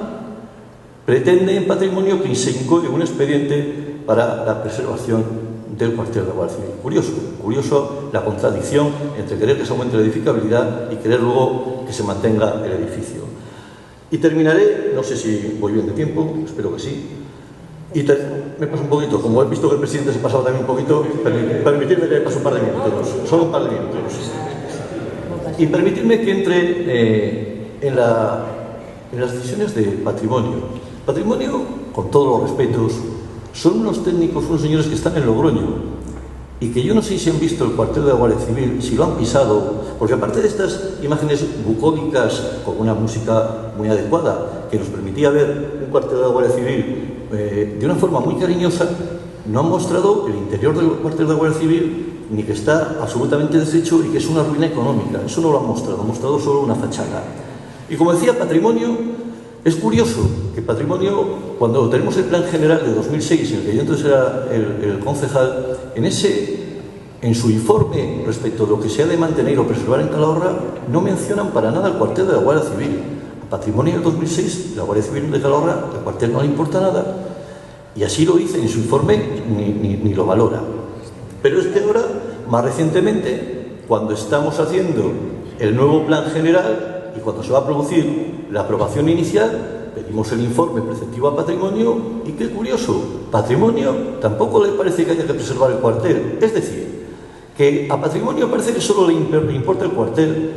pretende en patrimonio que se incoe un expediente para la preservación del cuartel de la Guardia Civil. Curioso la contradicción entre querer que se aumente la edificabilidad y querer luego que se mantenga el edificio. Y terminaré, no sé si voy bien de tiempo, espero que sí. Y me paso un poquito, como he visto que el presidente se pasaba también un poquito, permitirme que pase un par de minutos, solo un par de minutos. Y permitirme que entre en las decisiones de patrimonio. Patrimonio, con todos los respetos, son unos técnicos, unos señores que están en Logroño y que yo no sé si han visto el cuartel de la Guardia Civil, si lo han pisado, porque aparte de estas imágenes bucólicas con una música muy adecuada que nos permitía ver un cuartel de la Guardia Civil de una forma muy cariñosa, no han mostrado el interior del cuartel de la Guardia Civil, ni que está absolutamente deshecho y que es una ruina económica. Eso no lo han mostrado solo una fachada. Y como decía, patrimonio, es curioso que patrimonio, cuando tenemos el plan general de 2006, en el que yo entonces era el concejal, en su informe respecto de lo que se ha de mantener o preservar en Calahorra, no mencionan para nada el cuartel de la Guardia Civil. Patrimonio del 2006, la Guardia Civil de Calahorra, el cuartel no le importa nada, y así lo dice en su informe, ni lo valora. Pero es que ahora, más recientemente, cuando estamos haciendo el nuevo plan general y cuando se va a producir la aprobación inicial, pedimos el informe preceptivo a patrimonio y qué curioso, patrimonio tampoco le parece que haya que preservar el cuartel. Es decir, que a patrimonio parece que solo le importa el cuartel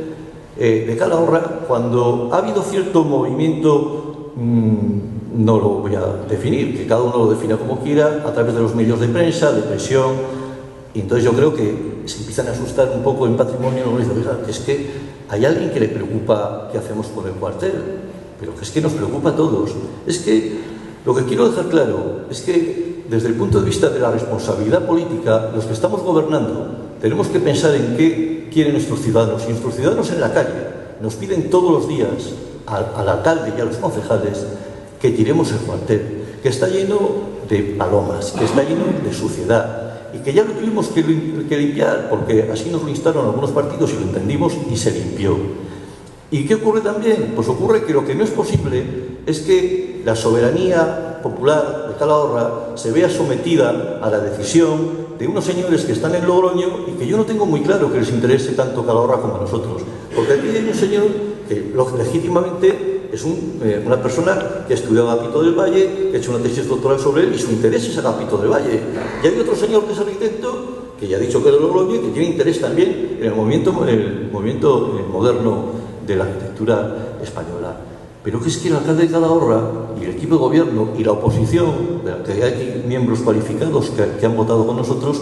de Calahorra cuando ha habido cierto movimiento, no lo voy a definir, que cada uno lo defina como quiera, a través de los medios de prensa, de presión, y entonces yo creo que se empiezan a asustar un poco en patrimonio, y dicen, oiga, es que hay alguien que le preocupa qué hacemos con el cuartel, pero que es que nos preocupa a todos. Es que lo que quiero dejar claro es que desde el punto de vista de la responsabilidad política, los que estamos gobernando tenemos que pensar en qué quieren nuestros ciudadanos. Y nuestros ciudadanos en la calle nos piden todos los días al alcalde y a los concejales que tiremos el cuartel, que está lleno de palomas, que está lleno de suciedad y que ya lo tuvimos que limpiar porque así nos lo instaron algunos partidos y lo entendimos y se limpió. ¿Y qué ocurre también? Pues ocurre que lo que no es posible es que la soberanía popular de Calahorra se vea sometida a la decisión de unos señores que están en Logroño y que yo no tengo muy claro que les interese tanto Calahorra como a nosotros. Porque aquí hay un señor que legítimamente es una persona que ha estudiado Agapito del Valle, que ha hecho una tesis doctoral sobre él y su interés es Agapito del Valle. Y hay otro señor que es arquitecto, que ya ha dicho que es de Logroño y que tiene interés también en el movimiento moderno de la arquitectura española. Pero que es que el alcalde de Calahorra y el equipo de gobierno y la oposición, de la que hay aquí miembros cualificados que han votado con nosotros,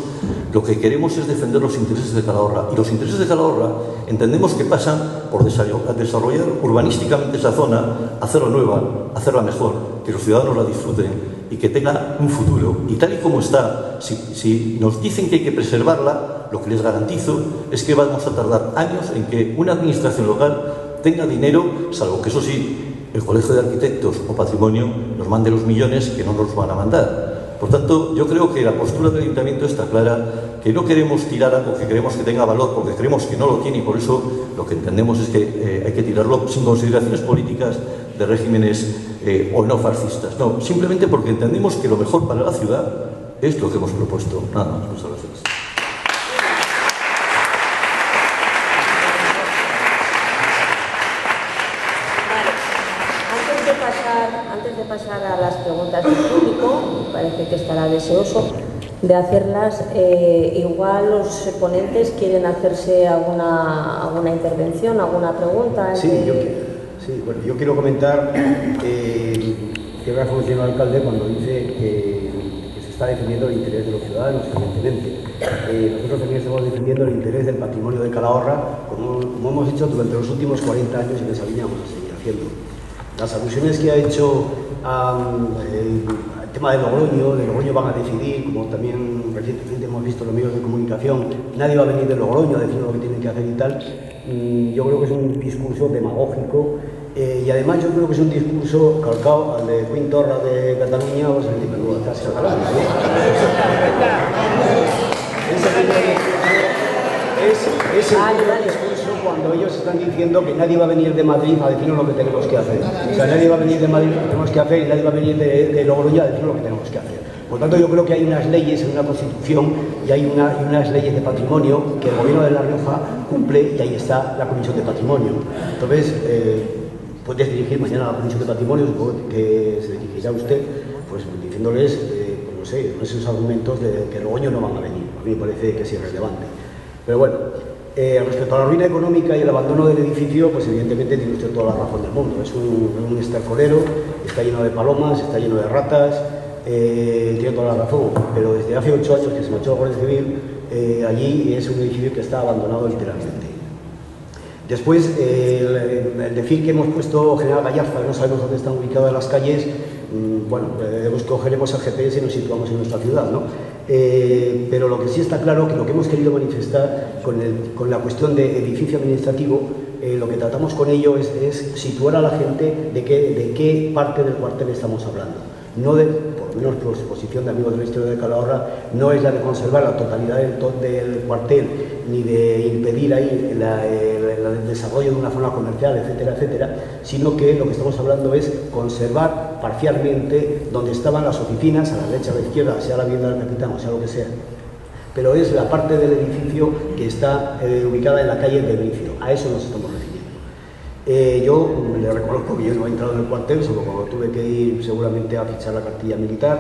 lo que queremos es defender los intereses de Calahorra. Y los intereses de Calahorra entendemos que pasan por desarrollar urbanísticamente esa zona, hacerla nueva, hacerla mejor, que los ciudadanos la disfruten y que tenga un futuro. Y tal y como está, si nos dicen que hay que preservarla, lo que les garantizo es que vamos a tardar años en que una administración local tenga dinero, salvo que eso sí, el Colegio de Arquitectos o Patrimonio nos mande los millones que no nos van a mandar. Por tanto, yo creo que la postura del Ayuntamiento está clara, que no queremos tirar algo que queremos que tenga valor, porque creemos que no lo tiene, y por eso lo que entendemos es que hay que tirarlo sin consideraciones políticas de regímenes o no fascistas. No, simplemente porque entendemos que lo mejor para la ciudad es lo que hemos propuesto. Nada más, muchas gracias. Antes de pasar a las preguntas del público, parece que estará deseoso de hacerlas. Igual los ponentes quieren hacerse alguna intervención, alguna pregunta. Sí, yo quiero comentar que razón tiene el alcalde cuando dice que se está defendiendo el interés de los ciudadanos, evidentemente. Nosotros también estamos defendiendo el interés del patrimonio de Calahorra, como hemos hecho durante los últimos 40 años y que vamos a seguir haciendo. Las alusiones que ha hecho al tema de Logroño van a decidir, como también recientemente hemos visto en los medios de comunicación, nadie va a venir de Logroño a decir lo que tienen que hacer y tal. Yo creo que es un discurso demagógico y además yo creo que es un discurso calcado al de Quim Torra de Cataluña o sea, de catalán. Es el discurso cuando ellos están diciendo que nadie va a venir de Madrid a decirnos lo que tenemos que hacer. O sea, nadie va a venir de Madrid lo que tenemos que hacer y nadie va a venir de Logroño a decirnos lo que tenemos que hacer. Por tanto, yo creo que hay unas leyes en una Constitución y hay unas leyes de patrimonio que el Gobierno de La Rioja cumple y ahí está la Comisión de Patrimonio. Entonces, puedes dirigir mañana a la Comisión de Patrimonio, supongo que se dirigirá usted, pues diciéndoles, no sé, esos argumentos de que Logroño no van a venir. A mí me parece que es irrelevante. Pero bueno, respecto a la ruina económica y el abandono del edificio, pues evidentemente tiene usted toda la razón del mundo. Es un estercolero, está lleno de palomas, está lleno de ratas, tiene toda la razón. Pero desde hace 8 años que se marchó la Guardia Civil, allí es un edificio que está abandonado literalmente. Después, el decir que hemos puesto General Gallarza, no sabemos dónde están ubicadas las calles, bueno, cogeremos el GPS y nos situamos en nuestra ciudad, ¿no? Pero lo que sí está claro que lo que hemos querido manifestar con la cuestión de edificio administrativo, lo que tratamos con ello es situar a la gente de qué parte del cuartel estamos hablando. No por lo menos por exposición de amigos de la historia de Calahorra, no es la de conservar la totalidad del cuartel, ni de impedir ahí el desarrollo de una zona comercial, etcétera, etcétera, sino que lo que estamos hablando es conservar parcialmente donde estaban las oficinas, a la derecha o a la izquierda, sea la vivienda del capitán o sea lo que sea. Pero es la parte del edificio que está ubicada en la calle del inicio, a eso nos estamos refiriendo. Yo le reconozco que yo no he entrado en el cuartel, solo cuando tuve que ir seguramente a fichar la cartilla militar,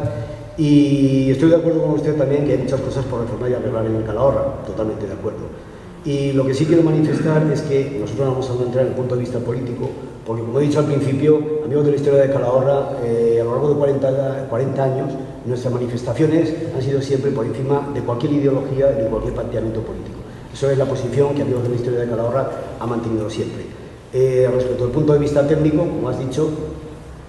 y estoy de acuerdo con usted también que hay muchas cosas por reformar y arreglar en Calahorra, totalmente de acuerdo. Y lo que sí quiero manifestar es que nosotros no vamos a entrar en el punto de vista político, porque como he dicho al principio, amigos de la historia de Calahorra, a lo largo de 40 años, nuestras manifestaciones han sido siempre por encima de cualquier ideología y de cualquier planteamiento político. Eso es la posición que amigos de la historia de Calahorra ha mantenido siempre. Respecto al punto de vista técnico, como has dicho,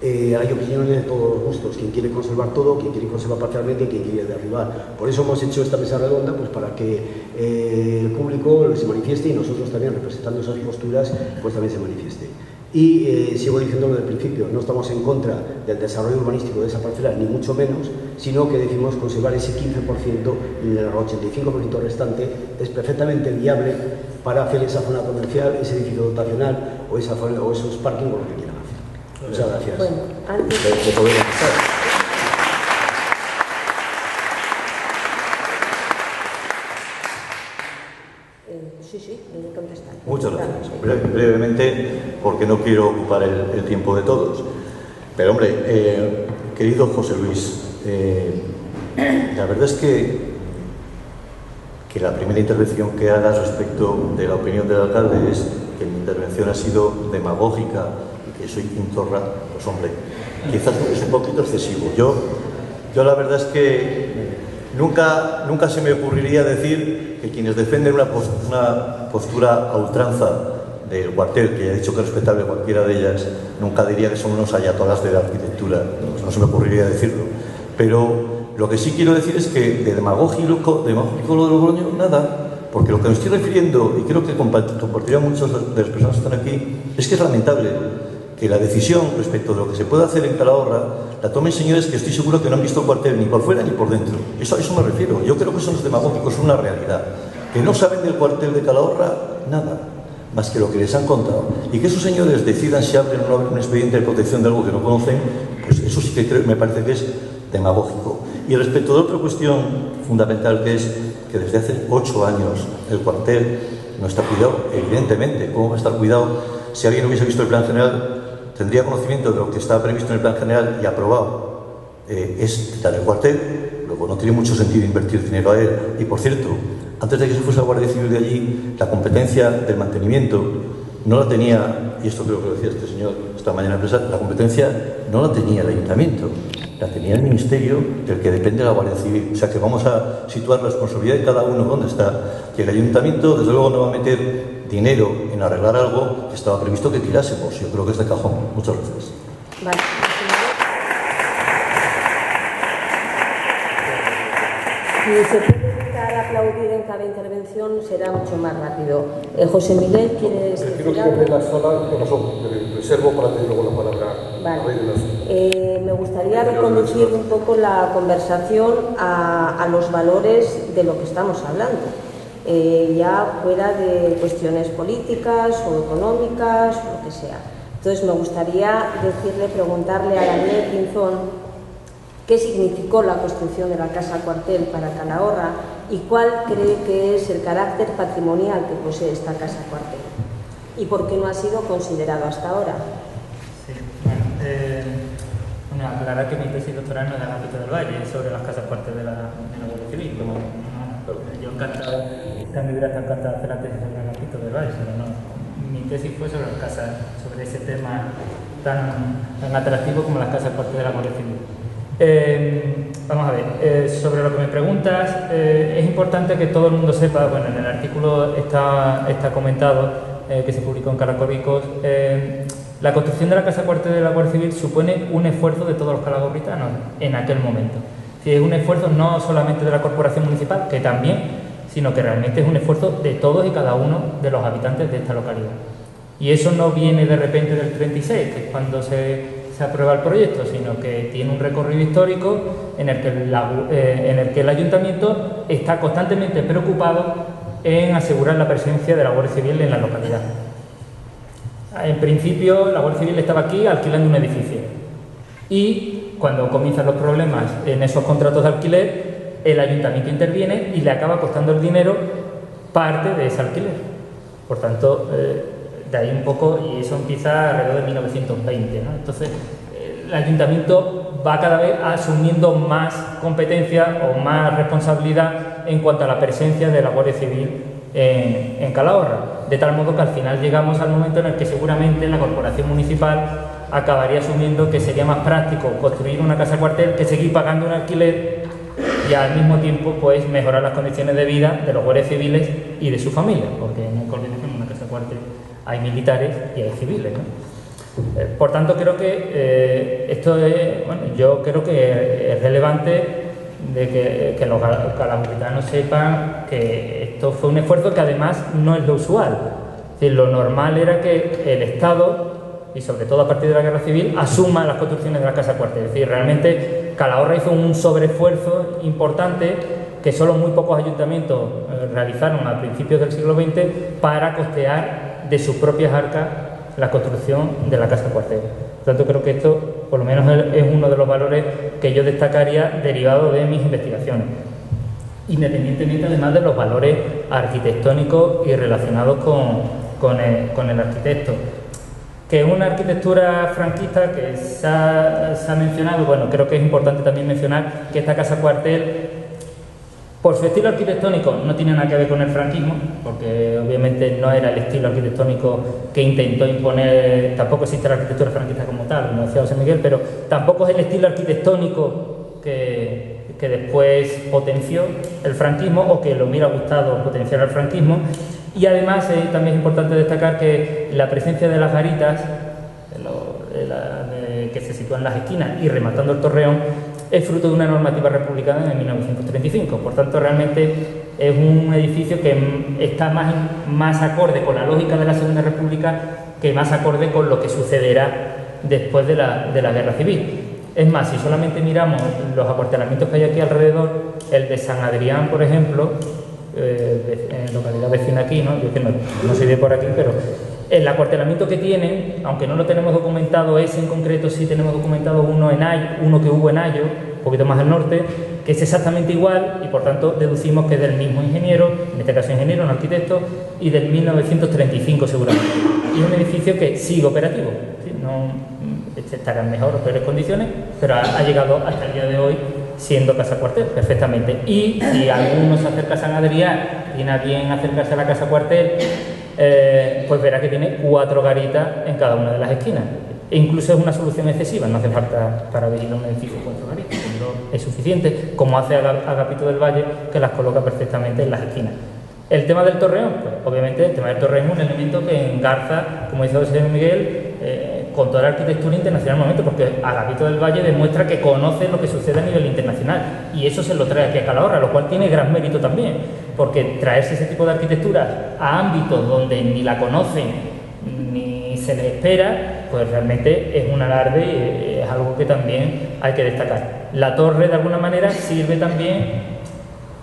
hay opiniones de todos los gustos, quien quiere conservar todo, quien quiere conservar parcialmente y quien quiere derribar. Por eso hemos hecho esta mesa redonda, pues para que el público se manifieste y nosotros también, representando esas posturas, pues también se manifieste. Y sigo diciendo lo del principio, no estamos en contra del desarrollo urbanístico de esa parcela, ni mucho menos, sino que decimos conservar ese 15% y el 85% restante es perfectamente viable para hacer esa zona comercial, ese edificio dotacional o esos parking o lo que quieran hacer. Muchas gracias. Bueno, antes de poder empezar. sí, contestar. Muchas gracias. Brevemente, porque no quiero ocupar el tiempo de todos. Pero, hombre, querido José Luis, la verdad es que la primera intervención que hagas respecto de la opinión del alcalde es que mi intervención ha sido demagógica y que soy Quim Torra, pues hombre, quizás es un poquito excesivo. Yo la verdad es que nunca se me ocurriría decir que quienes defienden una postura a ultranza del cuartel, que ya he dicho que es respetable cualquiera de ellas, nunca diría que son unos ayatolás de la arquitectura, no se me ocurriría decirlo. Pero lo que sí quiero decir es que de demagógico lo de Logroño, nada, porque lo que me estoy refiriendo, y creo que compartirán muchas de las personas que están aquí, es que es lamentable que la decisión respecto de lo que se puede hacer en Calahorra la tomen señores que estoy seguro que no han visto el cuartel ni por fuera ni por dentro. A eso me refiero. Yo creo que eso no es demagógico, es una realidad. Que no saben del cuartel de Calahorra nada, más que lo que les han contado. Y que esos señores decidan si abren o no abren un expediente de protección de algo que no conocen, pues eso sí que me parece que es demagógico. Y respecto de otra cuestión fundamental, que es que desde hace 8 años el cuartel no está cuidado, evidentemente. ¿Cómo va a estar cuidado? Si alguien hubiese visto el plan general, tendría conocimiento de lo que estaba previsto en el plan general y aprobado. Es quitar el cuartel, luego no tiene mucho sentido invertir dinero a él. Y por cierto, antes de que se fuese la Guardia Civil de allí, la competencia del mantenimiento no la tenía, y esto creo que lo decía este señor esta mañana en presa, la competencia no la tenía el ayuntamiento, la tenía el ministerio del que depende la Guardia Civil. O sea que vamos a situar la responsabilidad de cada uno donde está. Y el ayuntamiento, desde luego, no va a meter dinero en arreglar algo que estaba previsto que tirásemos. Yo creo que es de cajón. Muchas gracias. Vale. Si se puede evitar aplaudir en cada intervención, será mucho más rápido. José Miguel, ¿quieres Prefiero decir que hable algo? la sala con nosotros. Reservo para tener luego la palabra. Vale. Me gustaría reconducir un poco la conversación a los valores de lo que estamos hablando. Ya fuera de cuestiones políticas o económicas o lo que sea. Entonces me gustaría preguntarle a Daniel Pinzón qué significó la construcción de la Casa Cuartel para Calahorra y cuál cree que es el carácter patrimonial que posee esta Casa Cuartel y por qué no ha sido considerado hasta ahora. Sí, bueno, aclarar que mi tesis doctoral no es del ámbito del Valle, es sobre las casas cuartel de la Guardia Civil. Yo encantado, esta mi vida está encantada de hacer la tesis sobre el ámbito del Valle, pero no. Mi tesis fue sobre las casas, sobre ese tema tan atractivo como las casas cuartel de la Guardia Civil. Vamos a ver, sobre lo que me preguntas, es importante que todo el mundo sepa, bueno, en el artículo está comentado, que se publicó en Caracolicos, la construcción de la Casa Cuartel de la Guardia Civil supone un esfuerzo de todos los calahorritanos en aquel momento. Es un esfuerzo no solamente de la Corporación Municipal, que también, sino que realmente es un esfuerzo de todos y cada uno de los habitantes de esta localidad. Y eso no viene de repente del 36, que es cuando se aprueba el proyecto, sino que tiene un recorrido histórico en el que el Ayuntamiento está constantemente preocupado en asegurar la presencia de la Guardia Civil en la localidad. En principio, la Guardia Civil estaba aquí alquilando un edificio y cuando comienzan los problemas en esos contratos de alquiler, el Ayuntamiento interviene y le acaba costando el dinero parte de ese alquiler. Por tanto, de ahí un poco, y eso empieza alrededor de 1920, ¿no? Entonces, el Ayuntamiento va cada vez asumiendo más competencia o más responsabilidad en cuanto a la presencia de la Guardia Civil en Calahorra, de tal modo que al final llegamos al momento en el que seguramente la Corporación Municipal acabaría asumiendo que sería más práctico construir una casa cuartel que seguir pagando un alquiler y al mismo tiempo pues mejorar las condiciones de vida de los guardias civiles y de su familia, porque no hay que olvidar que en una casa cuartel hay militares y hay civiles, ¿no? Por tanto, creo que esto es, bueno, yo creo que es relevante de que los calahorritanos sepan que esto fue un esfuerzo que además no es lo usual. Es decir, lo normal era que el Estado, y sobre todo a partir de la Guerra Civil, asuma las construcciones de la casa cuartel. Es decir, realmente Calahorra hizo un sobreesfuerzo importante que solo muy pocos ayuntamientos realizaron a principios del siglo XX para costear de sus propias arcas la construcción de la casa cuartel. Por tanto, creo que esto, por lo menos, es uno de los valores que yo destacaría derivado de mis investigaciones, independientemente además de los valores arquitectónicos y relacionados con el arquitecto. Que es una arquitectura franquista que se ha mencionado, bueno, creo que es importante también mencionar que esta casa cuartel, por su estilo arquitectónico, no tiene nada que ver con el franquismo, porque obviamente no era el estilo arquitectónico que intentó imponer, tampoco existe la arquitectura franquista como tal, como decía José Miguel, pero tampoco es el estilo arquitectónico que después potenció el franquismo o que le hubiera gustado potenciar el franquismo. Y además también es importante destacar que la presencia de las garitas que se sitúan en las esquinas y rematando el torreón es fruto de una normativa republicana de 1935. Por tanto, realmente es un edificio que está más acorde con la lógica de la Segunda República que más acorde con lo que sucederá después de la Guerra Civil. Es más, si solamente miramos los acuartelamientos que hay aquí alrededor, el de San Adrián, por ejemplo, en localidad vecina aquí, ¿no? Yo que no soy de por aquí, pero el acuartelamiento que tienen, aunque no lo tenemos documentado, ese en concreto sí tenemos documentado uno que hubo en Ayo, un poquito más al norte, que es exactamente igual y por tanto deducimos que es del mismo ingeniero, en este caso ingeniero, no arquitecto, y del 1935 seguramente. Y es un edificio que sigue operativo, ¿sí? No estará en mejores o peores condiciones, pero ha llegado hasta el día de hoy siendo casa cuartel, perfectamente. Y si alguno se acerca a San Adrián, tiene a bien acercarse a la casa cuartel, pues verá que tiene 4 garitas en cada una de las esquinas. E incluso es una solución excesiva, no hace falta para vigilar un edificio 4 garitas, es suficiente, como hace Agapito del Valle, que las coloca perfectamente en las esquinas. El tema del torreón, pues obviamente el tema del torreón es un elemento que engarza, como dice José Miguel, con toda la arquitectura internacional momento, porque Agapito del Valle demuestra que conoce lo que sucede a nivel internacional y eso se lo trae aquí a Calahorra, lo cual tiene gran mérito también, porque traerse ese tipo de arquitectura a ámbitos donde ni la conocen ni se les espera, pues realmente es un alarde y es algo que también hay que destacar. La torre de alguna manera sirve también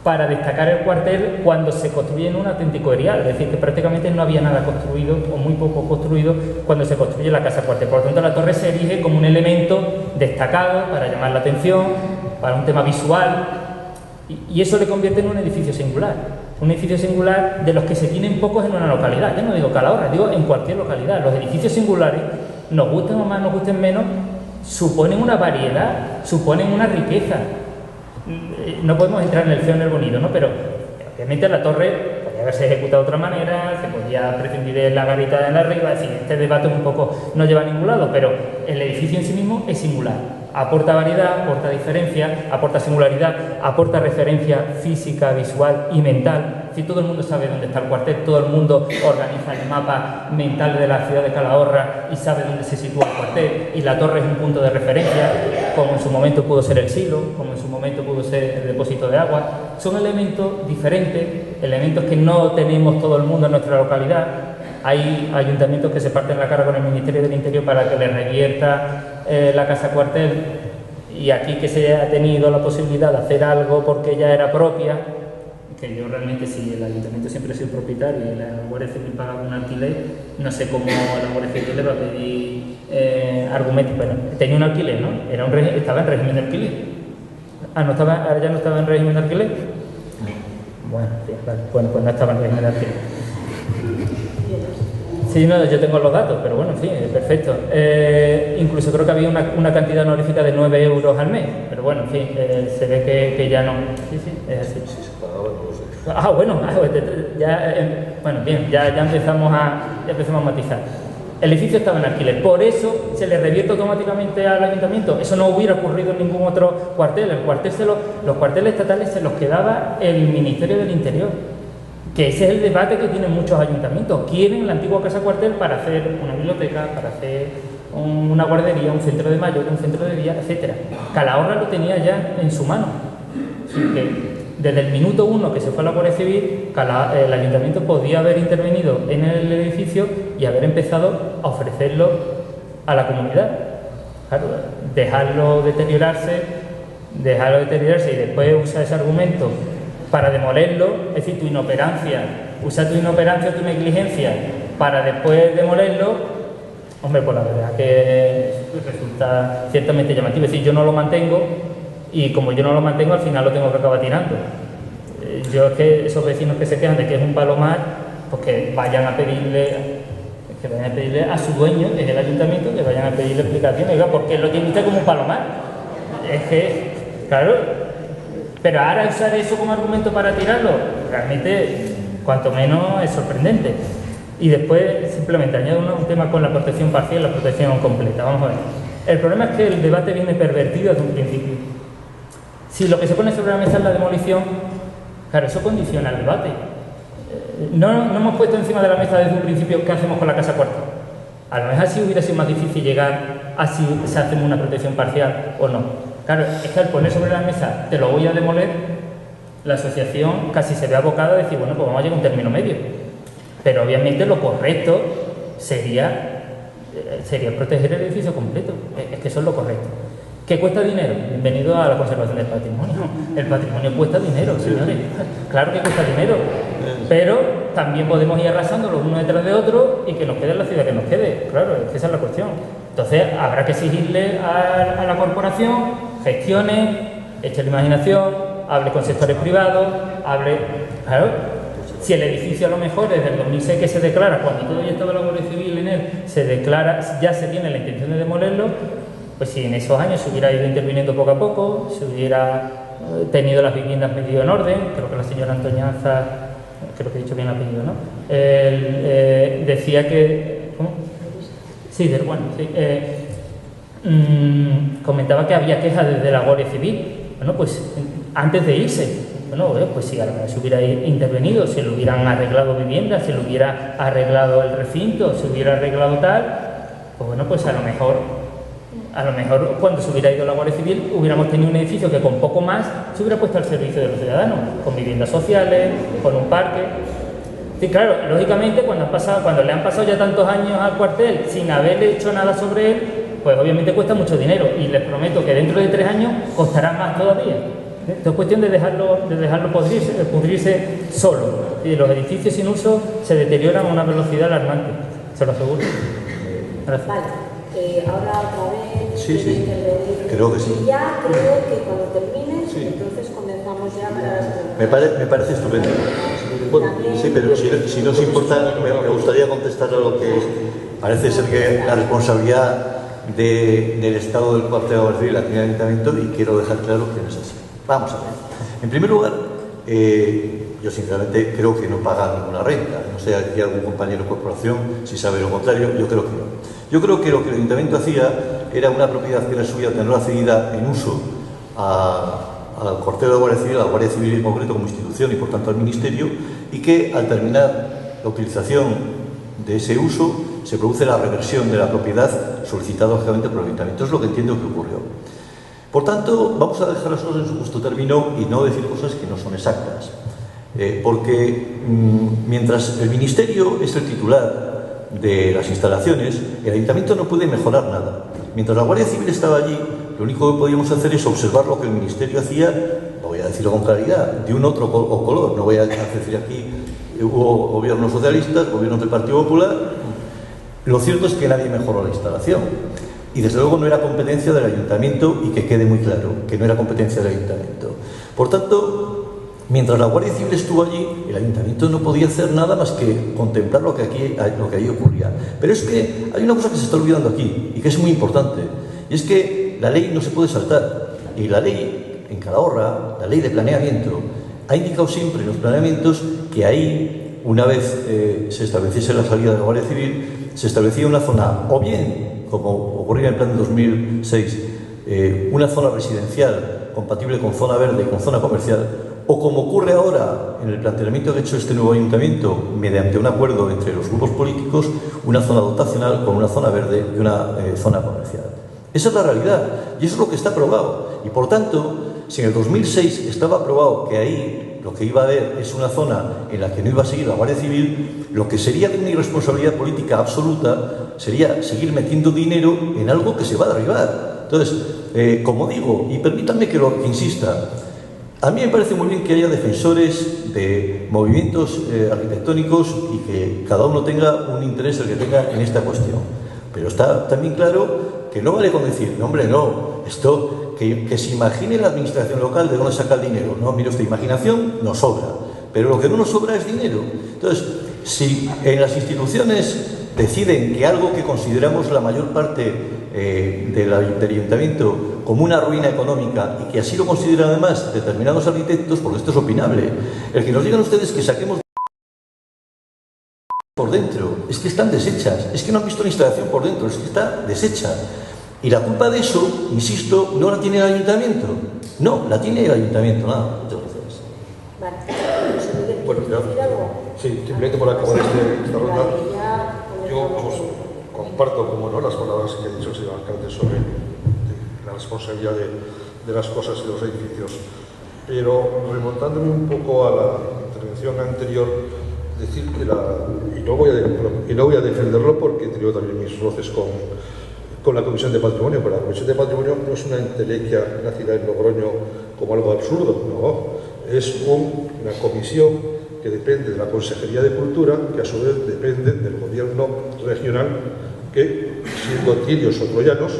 para destacar el cuartel cuando se construye en un auténtico erial, es decir, que prácticamente no había nada construido o muy poco construido cuando se construye la casa cuartel. Por lo tanto, la torre se erige como un elemento destacado para llamar la atención, para un tema visual, y eso le convierte en un edificio singular de los que se tienen pocos en una localidad. Ya no digo Calahorra, digo en cualquier localidad. Los edificios singulares, nos gusten o más, nos gusten menos, suponen una variedad, suponen una riqueza. No podemos entrar en el feo, en el bonito, ¿no? Pero obviamente la torre podría haberse ejecutado de otra manera, se podía prescindir de la garita de la arriba, es decir, este debate un poco no lleva a ningún lado, pero el edificio en sí mismo es singular. Aporta variedad, aporta diferencia, aporta singularidad, aporta referencia física, visual y mental. Si todo el mundo sabe dónde está el cuartel, todo el mundo organiza el mapa mental de la ciudad de Calahorra y sabe dónde se sitúa el cuartel, y la torre es un punto de referencia, como en su momento pudo ser el silo, como en su momento pudo ser el depósito de agua. Son elementos diferentes, elementos que no tenemos todo el mundo en nuestra localidad. Hay ayuntamientos que se parten la cara con el Ministerio del Interior para que les revierta la casa cuartel, y aquí que se ha tenido la posibilidad de hacer algo porque ya era propia, que yo realmente, si el ayuntamiento siempre ha sido propietario y la Guardia Civil paga un alquiler, no sé cómo la Guardia Civil le va a pedir argumentos. Bueno, tenía un alquiler, ¿no? Estaba en régimen de alquiler. ¿Ya no estaba en régimen de alquiler? Bueno, sí, vale. Bueno, pues no estaba en régimen de alquiler. Sí, no, yo tengo los datos, pero bueno, en fin, perfecto. Incluso creo que había una cantidad honorífica de 9 euros al mes, pero bueno, en fin, se ve que ya no. Sí, es así. Si se pagaba, no lo sé. Bueno, bien, ya empezamos a matizar. El edificio estaba en alquiler, por eso se le revierte automáticamente al ayuntamiento. Eso no hubiera ocurrido en ningún otro cuartel. Los cuarteles estatales se los quedaba el Ministerio del Interior, que ese es el debate que tienen muchos ayuntamientos. Quieren la antigua casa cuartel para hacer una biblioteca, para hacer una guardería, un centro de mayor, un centro de día, etc. Calahorra lo tenía ya en su mano. Así que desde el minuto 1 que se fue a la Guardia Civil, el ayuntamiento podía haber intervenido en el edificio y haber empezado a ofrecerlo a la comunidad. Claro, dejarlo deteriorarse y después usar ese argumento para demolerlo, es decir, tu inoperancia, tu negligencia para después demolerlo. Hombre, pues la verdad que resulta ciertamente llamativo. Es decir, yo no lo mantengo, y como yo no lo mantengo, al final lo tengo que acabar tirando. Yo es que esos vecinos que se quejan de que es un palomar, pues que vayan a pedirle a su dueño, que es el ayuntamiento, que vayan a pedirle explicaciones. Oiga, ¿por qué lo tiene usted como un palomar? Es que, claro, pero ahora usar eso como argumento para tirarlo, realmente, cuanto menos, es sorprendente. Y después, simplemente, añado un tema con la protección parcial y la protección completa. Vamos a ver. El problema es que el debate viene pervertido desde un principio. Si lo que se pone sobre la mesa es la demolición, claro, eso condiciona el debate. No hemos puesto encima de la mesa desde un principio qué hacemos con la casa cuartel. A lo mejor así hubiera sido más difícil llegar a si se hace una protección parcial o no. Claro, es que al poner sobre la mesa te lo voy a demoler, la asociación casi se ve abocada a decir, bueno, pues vamos a llegar a un término medio. Pero obviamente lo correcto sería proteger el edificio completo. Es que eso es lo correcto. ¿Qué cuesta dinero? Bienvenido a la conservación del patrimonio. El patrimonio cuesta dinero, señores. Claro que cuesta dinero. Pero también podemos ir arrasando los unos detrás de otros y que nos quede la ciudad que nos quede. Claro, es que esa es la cuestión. Entonces habrá que exigirle a la corporación, gestione, eche la imaginación, hable con sectores privados, hable... Claro, si el edificio a lo mejor desde el 2006 que se declara, cuando todavía estaba la Guardia Civil en él, se declara, ya se tiene la intención de demolerlo, pues si en esos años se hubiera ido interviniendo poco a poco, se hubiera tenido las viviendas medio en orden, creo que la señora Antoñanza, creo que he dicho bien el apellido, ¿no? Decía que... ¿Cómo? Sí, del bueno, sí. Comentaba que había quejas desde la Guardia Civil. Bueno, pues antes de irse, bueno, pues si a lo mejor se hubiera intervenido, se le hubieran arreglado viviendas, se le hubiera arreglado el recinto, se hubiera arreglado tal, pues bueno, pues a lo mejor cuando se hubiera ido la Guardia Civil hubiéramos tenido un edificio que con poco más se hubiera puesto al servicio de los ciudadanos, con viviendas sociales, con un parque. Sí, claro, lógicamente cuando le han pasado ya tantos años al cuartel sin haberle hecho nada sobre él, pues obviamente cuesta mucho dinero y les prometo que dentro de 3 años costará más todavía. Esto es cuestión de dejarlo pudrirse solo. Y los edificios sin uso se deterioran a una velocidad alarmante, se lo aseguro. Gracias. Vale, ahora otra vez. Sí, creo que sí. Y ya creo que cuando termines, entonces comenzamos ya para las Me parece estupendo. Bueno, sí, pero si no os importa, me gustaría contestar a lo que parece ser que la responsabilidad del Estado del cuartel de la Guardia Civil la tiene el Ayuntamiento y quiero dejar claro que no es así. Vamos a ver. En primer lugar, yo sinceramente creo que no paga ninguna renta. No sé aquí algún compañero de corporación si sabe lo contrario, yo creo que no. Yo creo que lo que el Ayuntamiento hacía era una propiedad que era suya, tenerla cedida en uso al cuartel de la Guardia Civil, a la Guardia Civil en concreto como institución y por tanto al Ministerio, y que al terminar la utilización de ese uso se produce la reversión de la propiedad solicitada lógicamente por el Ayuntamiento. Es lo que entiendo que ocurrió. Por tanto, vamos a dejar las cosas en su justo término y no decir cosas que no son exactas. Porque mientras el Ministerio es el titular de las instalaciones, el Ayuntamiento no puede mejorar nada. Mientras la Guardia Civil estaba allí, lo único que podíamos hacer es observar lo que el Ministerio hacía, no voy a decirlo con claridad, de un otro color. No voy a decir aquí, hubo gobiernos socialistas, gobiernos del Partido Popular. Lo cierto es que nadie mejoró la instalación. Y desde luego no era competencia del Ayuntamiento, y que quede muy claro que no era competencia del Ayuntamiento. Por tanto, mientras la Guardia Civil estuvo allí, el Ayuntamiento no podía hacer nada más que contemplar lo que allí ocurría. Pero es que hay una cosa que se está olvidando aquí y que es muy importante, y es que la ley no se puede saltar. Y la ley en Calahorra, la ley de planeamiento, ha indicado siempre en los planeamientos que ahí, una vez se estableciese la salida de la Guardia Civil, se establecía una zona, o bien como ocurría en el plan de 2006, una zona residencial compatible con zona verde y con zona comercial, o como ocurre ahora en el planteamiento que ha hecho este nuevo Ayuntamiento, mediante un acuerdo entre los grupos políticos, una zona dotacional con una zona verde y una zona comercial. Esa es la realidad, y eso es lo que está aprobado. Y por tanto, si en el 2006 estaba aprobado que ahí lo que iba a haber es una zona en la que no iba a seguir la Guardia Civil, lo que sería de una irresponsabilidad política absoluta sería seguir metiendo dinero en algo que se va a derribar. Entonces, como digo, y permítanme que insista, a mí me parece muy bien que haya defensores de movimientos arquitectónicos y que cada uno tenga un interés el que tenga en esta cuestión. Pero está también claro que no vale con decir, no, hombre, no, esto... Que se imagine la administración local de dónde saca el dinero. No, mire usted, imaginación nos sobra, pero lo que no nos sobra es dinero. Entonces, si en las instituciones deciden que algo que consideramos la mayor parte del Ayuntamiento como una ruina económica, y que así lo consideran además determinados arquitectos, porque esto es opinable, el que nos digan ustedes que saquemos por dentro, es que están deshechas, es que no han visto la instalación por dentro, es que está deshecha. Y la culpa de eso, insisto, no la tiene el Ayuntamiento. No, la tiene el Ayuntamiento, nada. Muchas gracias. Vale. Bueno, sí, simplemente por acabar esta ronda, yo comparto, como no, las palabras que ha dicho el señor alcalde sobre la responsabilidad de las cosas y de los edificios. Pero remontándome un poco a la intervención anterior, decir que y no voy a defenderlo porque he tenido también mis roces con la Comisión de Patrimonio, pero la Comisión de Patrimonio no es una entelequia nacida en Logroño como algo absurdo, no, es una comisión que depende de la Consejería de Cultura, que a su vez depende del gobierno regional, que, siendo tirios o troyanos,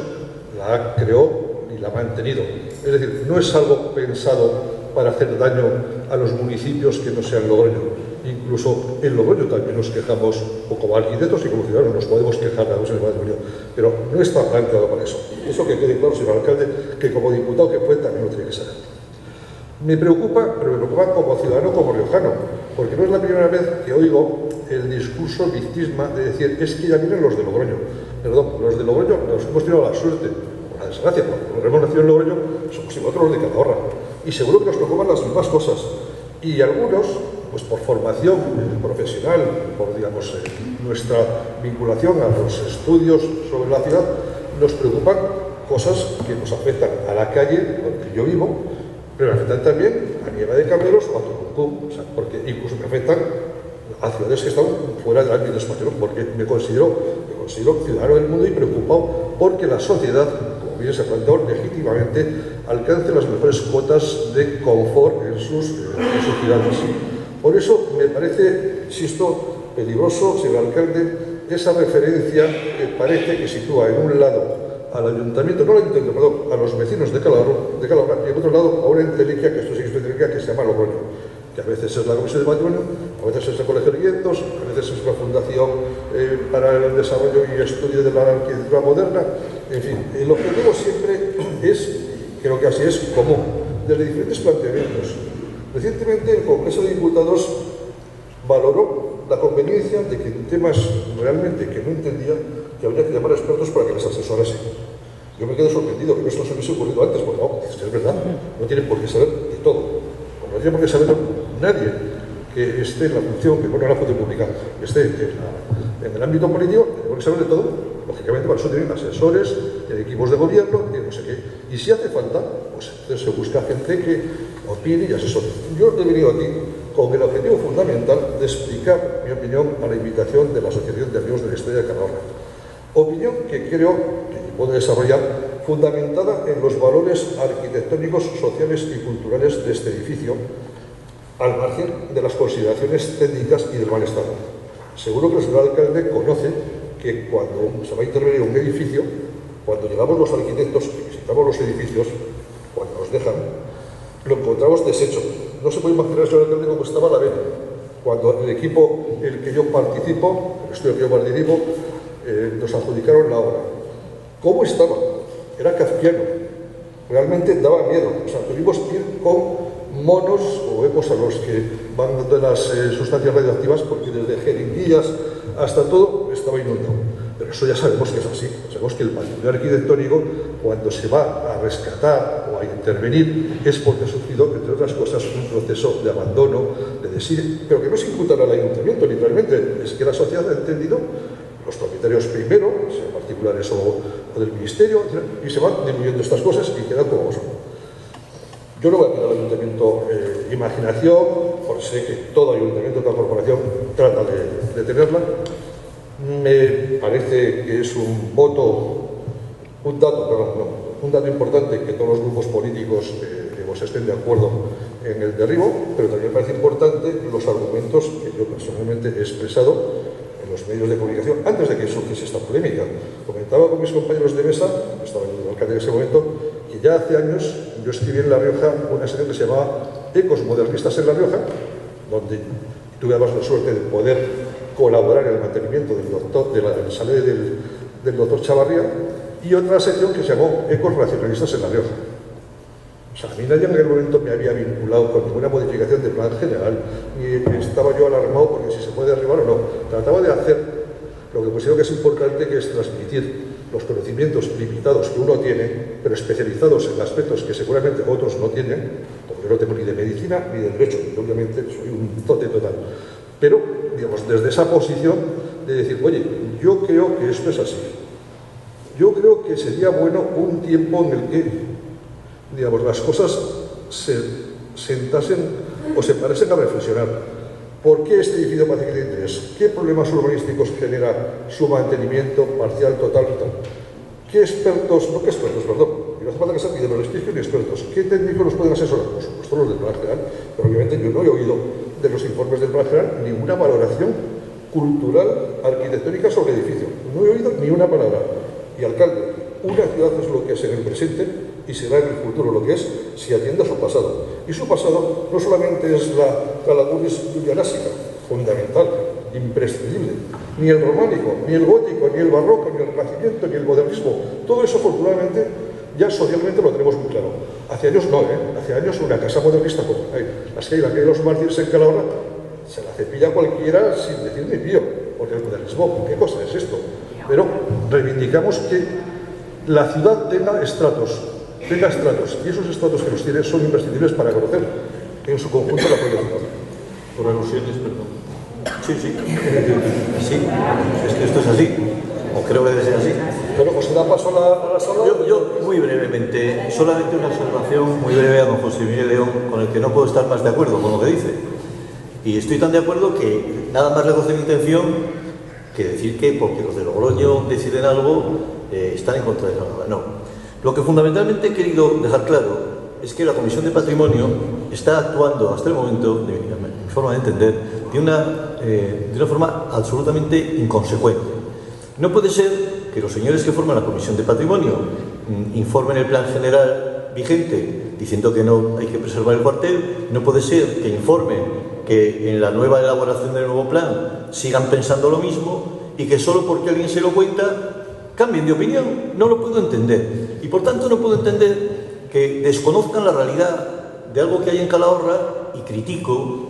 la creó y la ha mantenido. Es decir, no es algo pensado para hacer daño a los municipios que no sean Logroño. Incluso en Logroño también nos quejamos, o como arquitectos y como ciudadanos nos podemos quejar de la Comisión de Patrimonio, pero no está planteado para eso. Eso que quede claro, señor alcalde, que como diputado que fue también lo tiene que saber. Me preocupa, pero me preocupa como ciudadano, como riojano, porque no es la primera vez que oigo el discurso victisma de decir, es que ya vienen los de Logroño. Perdón, los de Logroño nos hemos tenido la suerte, o la desgracia, cuando hemos nacido en Logroño, somos igual que los de Calahorra. Y seguro que nos preocupan las mismas cosas. Y algunos, pues por formación profesional, por digamos, nuestra vinculación a los estudios sobre la ciudad, nos preocupan cosas que nos afectan a la calle donde yo vivo, pero me afectan también a Nieva de Calderos o a Tucumcú, o sea, porque incluso me afectan a ciudades que están fuera del ámbito español, porque me considero ciudadano del mundo y preocupado porque la sociedad, como bien se ha planteado legítimamente, alcance las mejores cuotas de confort en sus ciudades. Por eso me parece, insisto, peligroso, señor alcalde, esa referencia que parece que sitúa en un lado al ayuntamiento, no al ayuntamiento, perdón, a los vecinos de Calahorra, y en otro lado a una entelequia, que esto sí es una entelequia, que se llama Logroño, que a veces es la Comisión de Patrimonio, a veces es el Colegio de Guientos, a veces es la Fundación para el Desarrollo y Estudio de la Arquitectura Moderna. En fin, el objetivo siempre es, creo que así es, común, desde diferentes planteamientos. Recientemente el Congreso de Diputados valoró la conveniencia de que en temas realmente que no entendía, que habría que llamar a expertos para que les asesorasen. Yo me quedo sorprendido que esto se me hubiese ocurrido antes, porque no, es verdad, no tienen por qué saber de todo. No tiene por qué saber nadie que esté en la función, que pone la función pública, que esté en el ámbito político, tiene por qué saber de todo. Lógicamente, para eso tienen asesores, tienen equipos de gobierno, tienen no sé qué. Y si hace falta, pues entonces se busca gente que opine y asesore. Yo he venido aquí con el objetivo fundamental de explicar mi opinión a la invitación de la Asociación de Amigos de la Historia de Calahorra. Opinión que creo que puedo desarrollar fundamentada en los valores arquitectónicos, sociales y culturales de este edificio, al margen de las consideraciones técnicas y del mal estado. Seguro que el señor alcalde conoce que cuando se va a intervenir un edificio, cuando llegamos los arquitectos y visitamos los edificios, cuando nos dejan, lo encontramos deshecho. No se puede imaginar, señor alcalde, cómo estaba la vena. Cuando el equipo, el que yo participo, el estudio que yo participo, nos adjudicaron la obra. ¿Cómo estaba? Era kafkiano. Realmente daba miedo. O sea, tuvimos que ir con monos o vemos a los que van de las sustancias radioactivas, porque desde jeringuillas hasta todo estaba inundado. Pero eso ya sabemos que es así. Sabemos que el patrimonio arquitectónico, cuando se va a rescatar o a intervenir, es porque ha sufrido, entre otras cosas, un proceso de abandono, de desidia, pero que no se imputará al ayuntamiento, literalmente. Es que la sociedad ha entendido, los propietarios primero, sean particulares o del ministerio, y se van diluyendo estas cosas y quedan como son. Yo no voy a pedir al ayuntamiento imaginación, porque sé que todo ayuntamiento, toda corporación trata de tenerla. Me parece que es un dato importante que todos los grupos políticos estén de acuerdo en el derribo, pero también me parece importante los argumentos que yo personalmente he expresado en los medios de comunicación antes de que surgiese esta polémica. Comentaba con mis compañeros de mesa, estaba el alcalde en ese momento, que ya hace años yo escribí en La Rioja una sección que se llamaba Ecos Modernistas en La Rioja, donde tuve además la suerte de poder colaborar en el mantenimiento del chalet del doctor Chavarría, y otra sección que se llamó Ecos Racionalistas en La Rioja. O sea, a mí nadie en aquel momento me había vinculado con ninguna modificación del plan general, ni estaba yo alarmado porque si se puede derribar o no. Trataba de hacer lo que considero que es importante, que es transmitir los conocimientos limitados que uno tiene, pero especializados en aspectos que seguramente otros no tienen, porque yo no tengo ni de medicina ni de derecho, y obviamente soy un tote total. Pero, digamos, desde esa posición de decir, oye, yo creo que esto es así. Yo creo que sería bueno un tiempo en el que digamos, las cosas se sentasen o se paresen a reflexionar. ¿Por qué este edificio parece que tiene interés? ¿Qué problemas urbanísticos genera su mantenimiento parcial, total, total? ¿Qué expertos, no qué expertos, perdón, y no hace falta que sean ni de prestigio ni expertos, qué técnicos nos pueden asesorar? Por supuesto los del Plan General, pero obviamente yo no he oído de los informes del Plan General ninguna valoración cultural, arquitectónica sobre el edificio. No he oído ni una palabra. Y alcalde, una ciudad es lo que es en el presente y será en el futuro lo que es si atiende a su pasado. Y su pasado no solamente es la lagunis julianásica, fundamental, imprescindible, ni el románico, ni el gótico, ni el barroco, ni el renacimiento, ni el modernismo. Todo eso, afortunadamente, ya socialmente lo tenemos muy claro. Hace años no, hace años una casa modernista como las que hay, la que hay los mártires en Calahorra, se la cepilla cualquiera sin decir ni pío, porque el modernismo, ¿qué cosa es esto? Pero reivindicamos que la ciudad tenga estratos, y esos estratos que los tiene son imprescindibles para conocer en su conjunto la propia ciudad. Por alusiones, perdón. Sí, sí. Sí, es que esto es así, o creo que debe ser así. Bueno, pues se da paso a la sala. Yo, muy brevemente, solamente una observación muy breve a don José Miguel León, con el que no puedo estar más de acuerdo con lo que dice. Y estoy tan de acuerdo que nada más lejos de mi intención que decir que porque los de Logroño deciden algo, están en contra de nada. No. Lo que fundamentalmente he querido dejar claro es que la Comisión de Patrimonio está actuando hasta el momento, de mi forma de entender, de una forma absolutamente inconsecuente. No puede ser que los señores que forman la Comisión de Patrimonio informen el plan general vigente diciendo que no hay que preservar el cuartel. No puede ser que informen que en la nueva elaboración del nuevo plan sigan pensando lo mismo y que solo porque alguien se lo cuenta cambien de opinión. No lo puedo entender. Y por tanto no puedo entender que desconozcan la realidad de algo que hay en Calahorra y critico,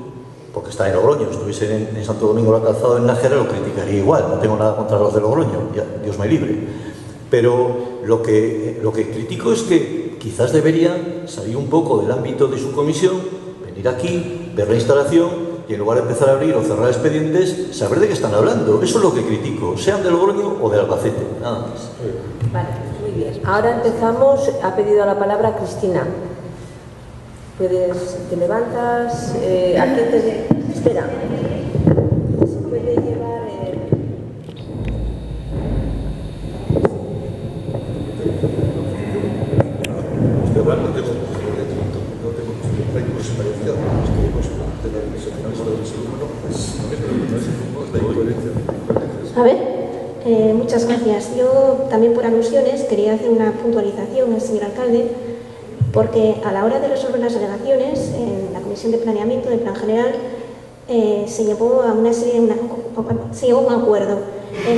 porque está en Logroño, estuviese en Santo Domingo la Calzada, en Nájera, lo criticaría igual, no tengo nada contra los de Logroño, ya, Dios me libre. Pero lo que critico es que quizás deberían salir un poco del ámbito de su comisión, venir aquí, ver la instalación y en lugar de empezar a abrir o cerrar expedientes, saber de qué están hablando. Eso es lo que critico, sean de Logroño o de Albacete, nada más. Vale, muy bien. Ahora empezamos. Ha pedido la palabra Cristina. Te levantas. ¿A qué te...? Espera. Se puede llevar A ver, muchas gracias. Yo también por alusiones quería hacer una puntualización al señor alcalde, porque a la hora de resolver las alegaciones en la Comisión de Planeamiento del Plan General se llegó a una serie se llegó a un acuerdo.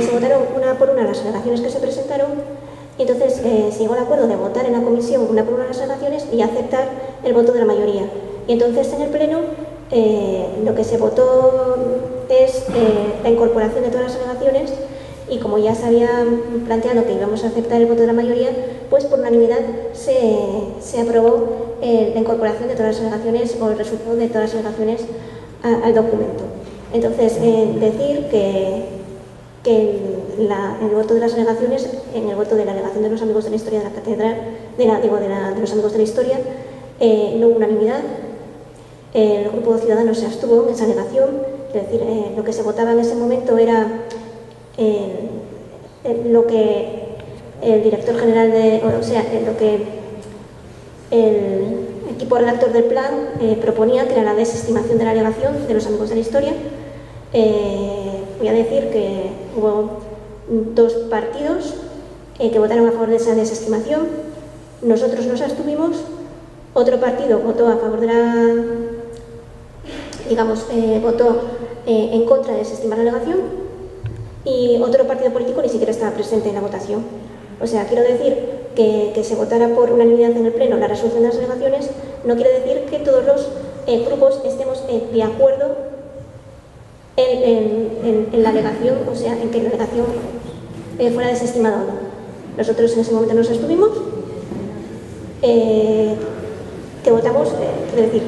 Se votaron una por una las alegaciones que se presentaron y entonces se llegó al acuerdo de votar en la comisión una por una las alegaciones y aceptar el voto de la mayoría. Y entonces en el pleno lo que se votó es la incorporación de todas las alegaciones y como ya se había planteado que íbamos a aceptar el voto de la mayoría, pues por unanimidad se aprobó la incorporación de todas las alegaciones o el resultado de todas las alegaciones al documento. Entonces, decir que en el voto de las alegaciones, en el voto de la alegación de los amigos de la historia de la catedral, de los amigos de la historia, no hubo unanimidad. El grupo ciudadano se abstuvo en esa alegación, es decir, lo que se votaba en ese momento era lo que el director general lo que el equipo redactor del plan proponía, que era la desestimación de la alegación de los amigos de la historia. Voy a decir que hubo dos partidos que votaron a favor de esa desestimación. Nosotros nos abstuvimos. Otro partido votó a favor de votó en contra de desestimar la alegación, y otro partido político ni siquiera estaba presente en la votación. O sea, quiero decir que se votara por unanimidad en el pleno la resolución de las alegaciones no quiere decir que todos los grupos estemos de acuerdo en la alegación, o sea, en que la alegación fuera desestimada o no. Nosotros en ese momento nos abstuvimos, que votamos, quiero decir,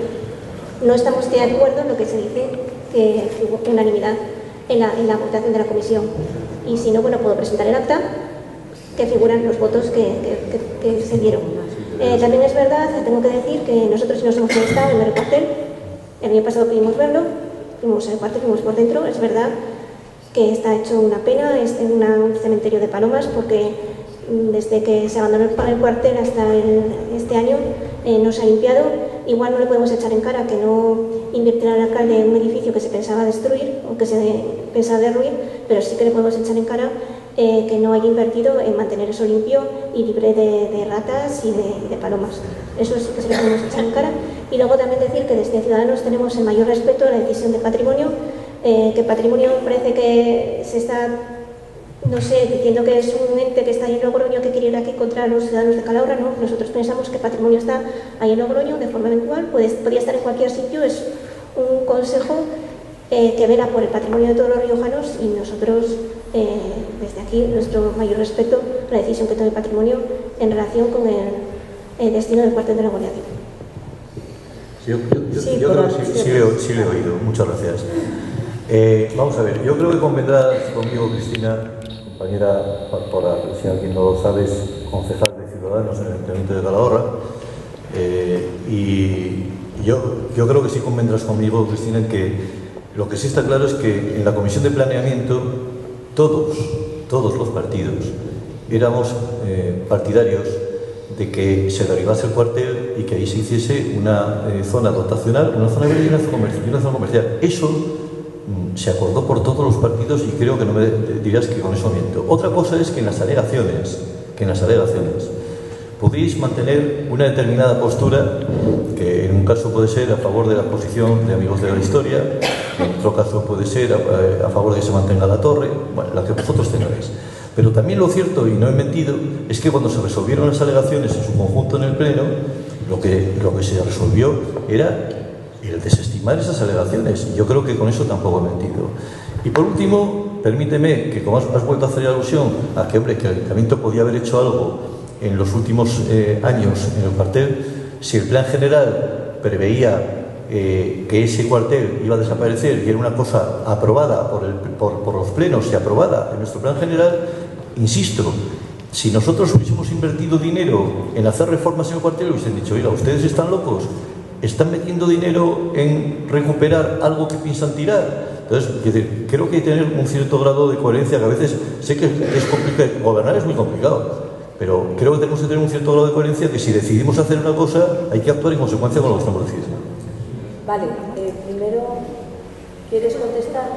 no estamos de acuerdo en lo que se dice que hubo unanimidad en la votación de la comisión. Y si no, bueno, puedo presentar el acta que figuran los votos que se dieron. También es verdad, tengo que decir que nosotros sí nos hemos molestado en ver el cuartel. El año pasado pudimos verlo, fuimos al cuartel, fuimos por dentro. Es verdad que está hecho una pena, es en un cementerio de palomas, porque desde que se abandonó el cuartel hasta este año no se ha limpiado. Igual no le podemos echar en cara que no invirtiera el alcalde en un edificio que se pensaba destruir o que se pensaba derruir, pero sí que le podemos echar en cara que no haya invertido en mantener eso limpio y libre de ratas y de palomas. Eso sí que se lo podemos echar en cara. Y luego también decir que desde Ciudadanos tenemos el mayor respeto a la decisión de Patrimonio, que Patrimonio parece que se está, no sé, diciendo que es un ente que está ahí en Logroño que quiere ir aquí contra los ciudadanos de Calahorra. No, nosotros pensamos que Patrimonio está ahí en Logroño de forma eventual, podría estar en cualquier sitio, es un consejo que vela por el patrimonio de todos los riojanos, y nosotros desde aquí nuestro mayor respeto a la decisión que tome Patrimonio en relación con el destino del cuartel de la Guardia Civil. Yo creo que sí le he oído. Muchas gracias. Vamos a ver, yo creo que convendrás conmigo, Cristina, compañera, si alguien no lo sabe, es concejal de Ciudadanos en el Ayuntamiento de Calahorra, y yo creo que sí convendrás conmigo, Cristina, en que lo que sí está claro es que en la Comisión de Planeamiento todos los partidos éramos partidarios de que se derribase el cuartel y que ahí se hiciese una zona dotacional, una zona verde y una zona comercial. Eso se acordó por todos los partidos, y creo que no me dirás que con eso miento. Otra cosa es que en las alegaciones podéis mantener una determinada postura, que en un caso puede ser a favor de la posición de Amigos de la Historia, en otro caso puede ser a favor de que se mantenga la torre, bueno, la que vosotros tengáis. Pero también lo cierto, y no he mentido, es que cuando se resolvieron las alegaciones en su conjunto en el Pleno, lo que se resolvió era el desestimar esas alegaciones. Y yo creo que con eso tampoco he mentido. Y por último, permíteme que, como has vuelto a hacer alusión a que, hombre, que el Ayuntamiento podía haber hecho algo en los últimos años en el cuartel, si el plan general preveía que ese cuartel iba a desaparecer y era una cosa aprobada por los plenos y aprobada en nuestro plan general, insisto, si nosotros hubiésemos invertido dinero en hacer reformas en el cuartel, hubiesen dicho: oiga, ustedes están locos, están metiendo dinero en recuperar algo que piensan tirar. Entonces, creo que hay que tener un cierto grado de coherencia, que a veces sé que es complicado, gobernar es muy complicado, pero creo que tenemos que tener un cierto grado de coherencia, que si decidimos hacer una cosa, hay que actuar en consecuencia con lo que estamos diciendo. Vale, primero, ¿quieres contestar?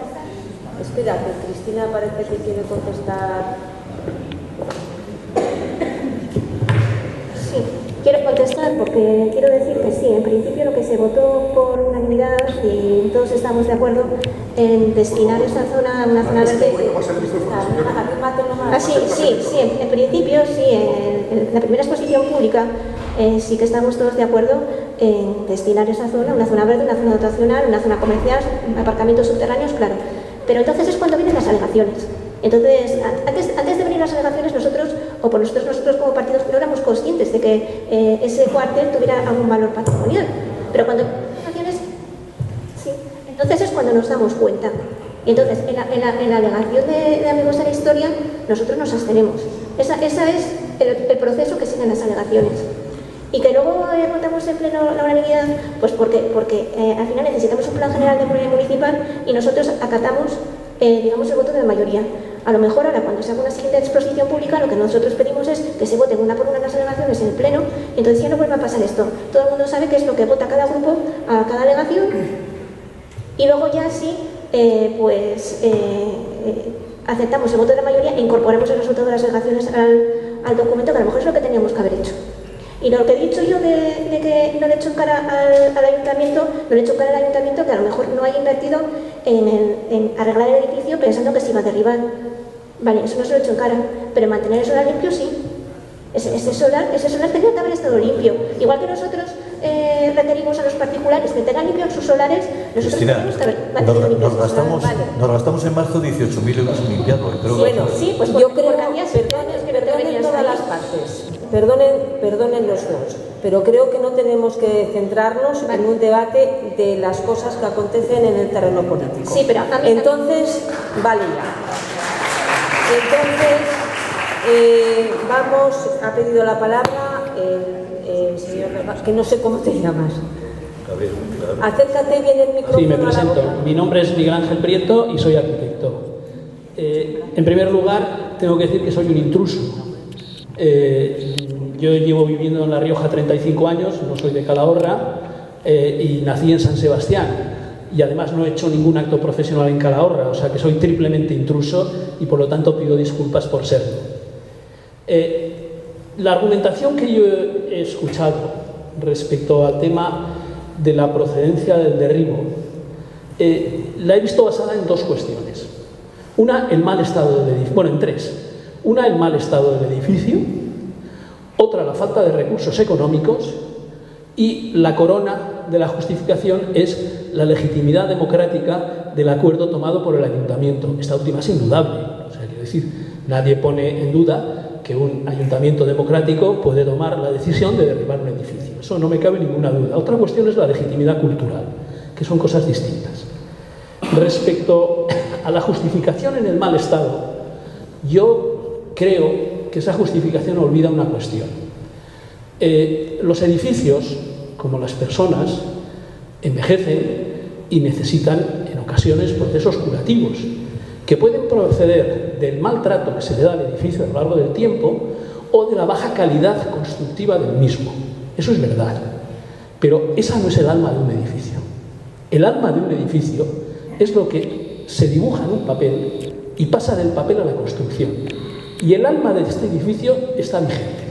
Espera, que Cristina parece que quiere contestar. Sí, quiero contestar porque quiero decir que sí, en principio lo que se votó por unanimidad, y todos estamos de acuerdo en destinar esa zona a una zona verde. Sí, en principio sí, en la primera exposición pública sí que estamos todos de acuerdo en destinar esa zona, una zona verde, una zona dotacional, una zona comercial, aparcamientos subterráneos, claro. Pero entonces es cuando vienen las alegaciones. Entonces, antes de venir las alegaciones, nosotros como partidos no éramos conscientes de que ese cuartel tuviera algún valor patrimonial. Pero cuando vienen las alegaciones, sí, entonces es cuando nos damos cuenta. Y entonces, en la alegación de Amigos de la Historia, nosotros nos abstenemos. Esa es el proceso que siguen las alegaciones. Y que luego votamos en pleno la unanimidad, pues porque al final necesitamos un plan general de movilidad municipal y nosotros acatamos, digamos, el voto de la mayoría. A lo mejor ahora, cuando se haga una siguiente exposición pública, lo que nosotros pedimos es que se voten una por una las alegaciones en el pleno, y entonces ya no vuelva a pasar esto. Todo el mundo sabe qué es lo que vota cada grupo a cada alegación, y luego ya sí, aceptamos el voto de la mayoría e incorporamos el resultado de las alegaciones al documento, que a lo mejor es lo que teníamos que haber hecho. Y lo que he dicho yo de que no le he hecho en cara al ayuntamiento, no le he hecho en cara al ayuntamiento que a lo mejor no haya invertido en arreglar el edificio pensando que se iba a derribar. Vale, eso no se lo he hecho en cara, pero mantener el solar limpio sí. Ese solar tenía que haber estado limpio. Igual que nosotros requerimos a los particulares que tengan limpios sus solares, nosotros tenemos que haber mantenido limpios sus solares. Nos gastamos en marzo 18.000 euros en limpiarlo. Bueno, sí, pues yo creo que perdonen todas las partes. Perdonen los dos, pero creo que no tenemos que centrarnos en un debate de las cosas que acontecen en el terreno político. Sí, pero entonces, vale ya. Entonces, ha pedido la palabra el señor, que no sé cómo te llamas. A ver, claro. Acércate bien el micrófono. Sí, me a la presento. boca. Mi nombre es Miguel Ángel Prieto y soy arquitecto. En primer lugar, tengo que decir que soy un intruso. Yo llevo viviendo en La Rioja 35 años, no soy de Calahorra, y nací en San Sebastián. Y además no he hecho ningún acto profesional en Calahorra, o sea que soy triplemente intruso y por lo tanto pido disculpas por serlo. La argumentación que yo he escuchado respecto al tema de la procedencia del derribo la he visto basada en dos cuestiones. Una, el mal estado del edificio, bueno, en tres. Una, el mal estado del edificio. Otra, la falta de recursos económicos. Y la corona de la justificación es la legitimidad democrática del acuerdo tomado por el ayuntamiento. Esta última es indudable. O sea, quiero decir, nadie pone en duda que un ayuntamiento democrático puede tomar la decisión de derribar un edificio. Eso no me cabe ninguna duda. Otra cuestión es la legitimidad cultural, que son cosas distintas. Respecto a la justificación en el mal estado, yo creo que esa justificación olvida una cuestión. Los edificios, como las personas, envejecen y necesitan en ocasiones procesos curativos que pueden proceder del maltrato que se le da al edificio a lo largo del tiempo o de la baja calidad constructiva del mismo. Eso es verdad, pero esa no es el alma de un edificio. El alma de un edificio es lo que se dibuja en un papel y pasa del papel a la construcción. Y el alma de este edificio está vigente.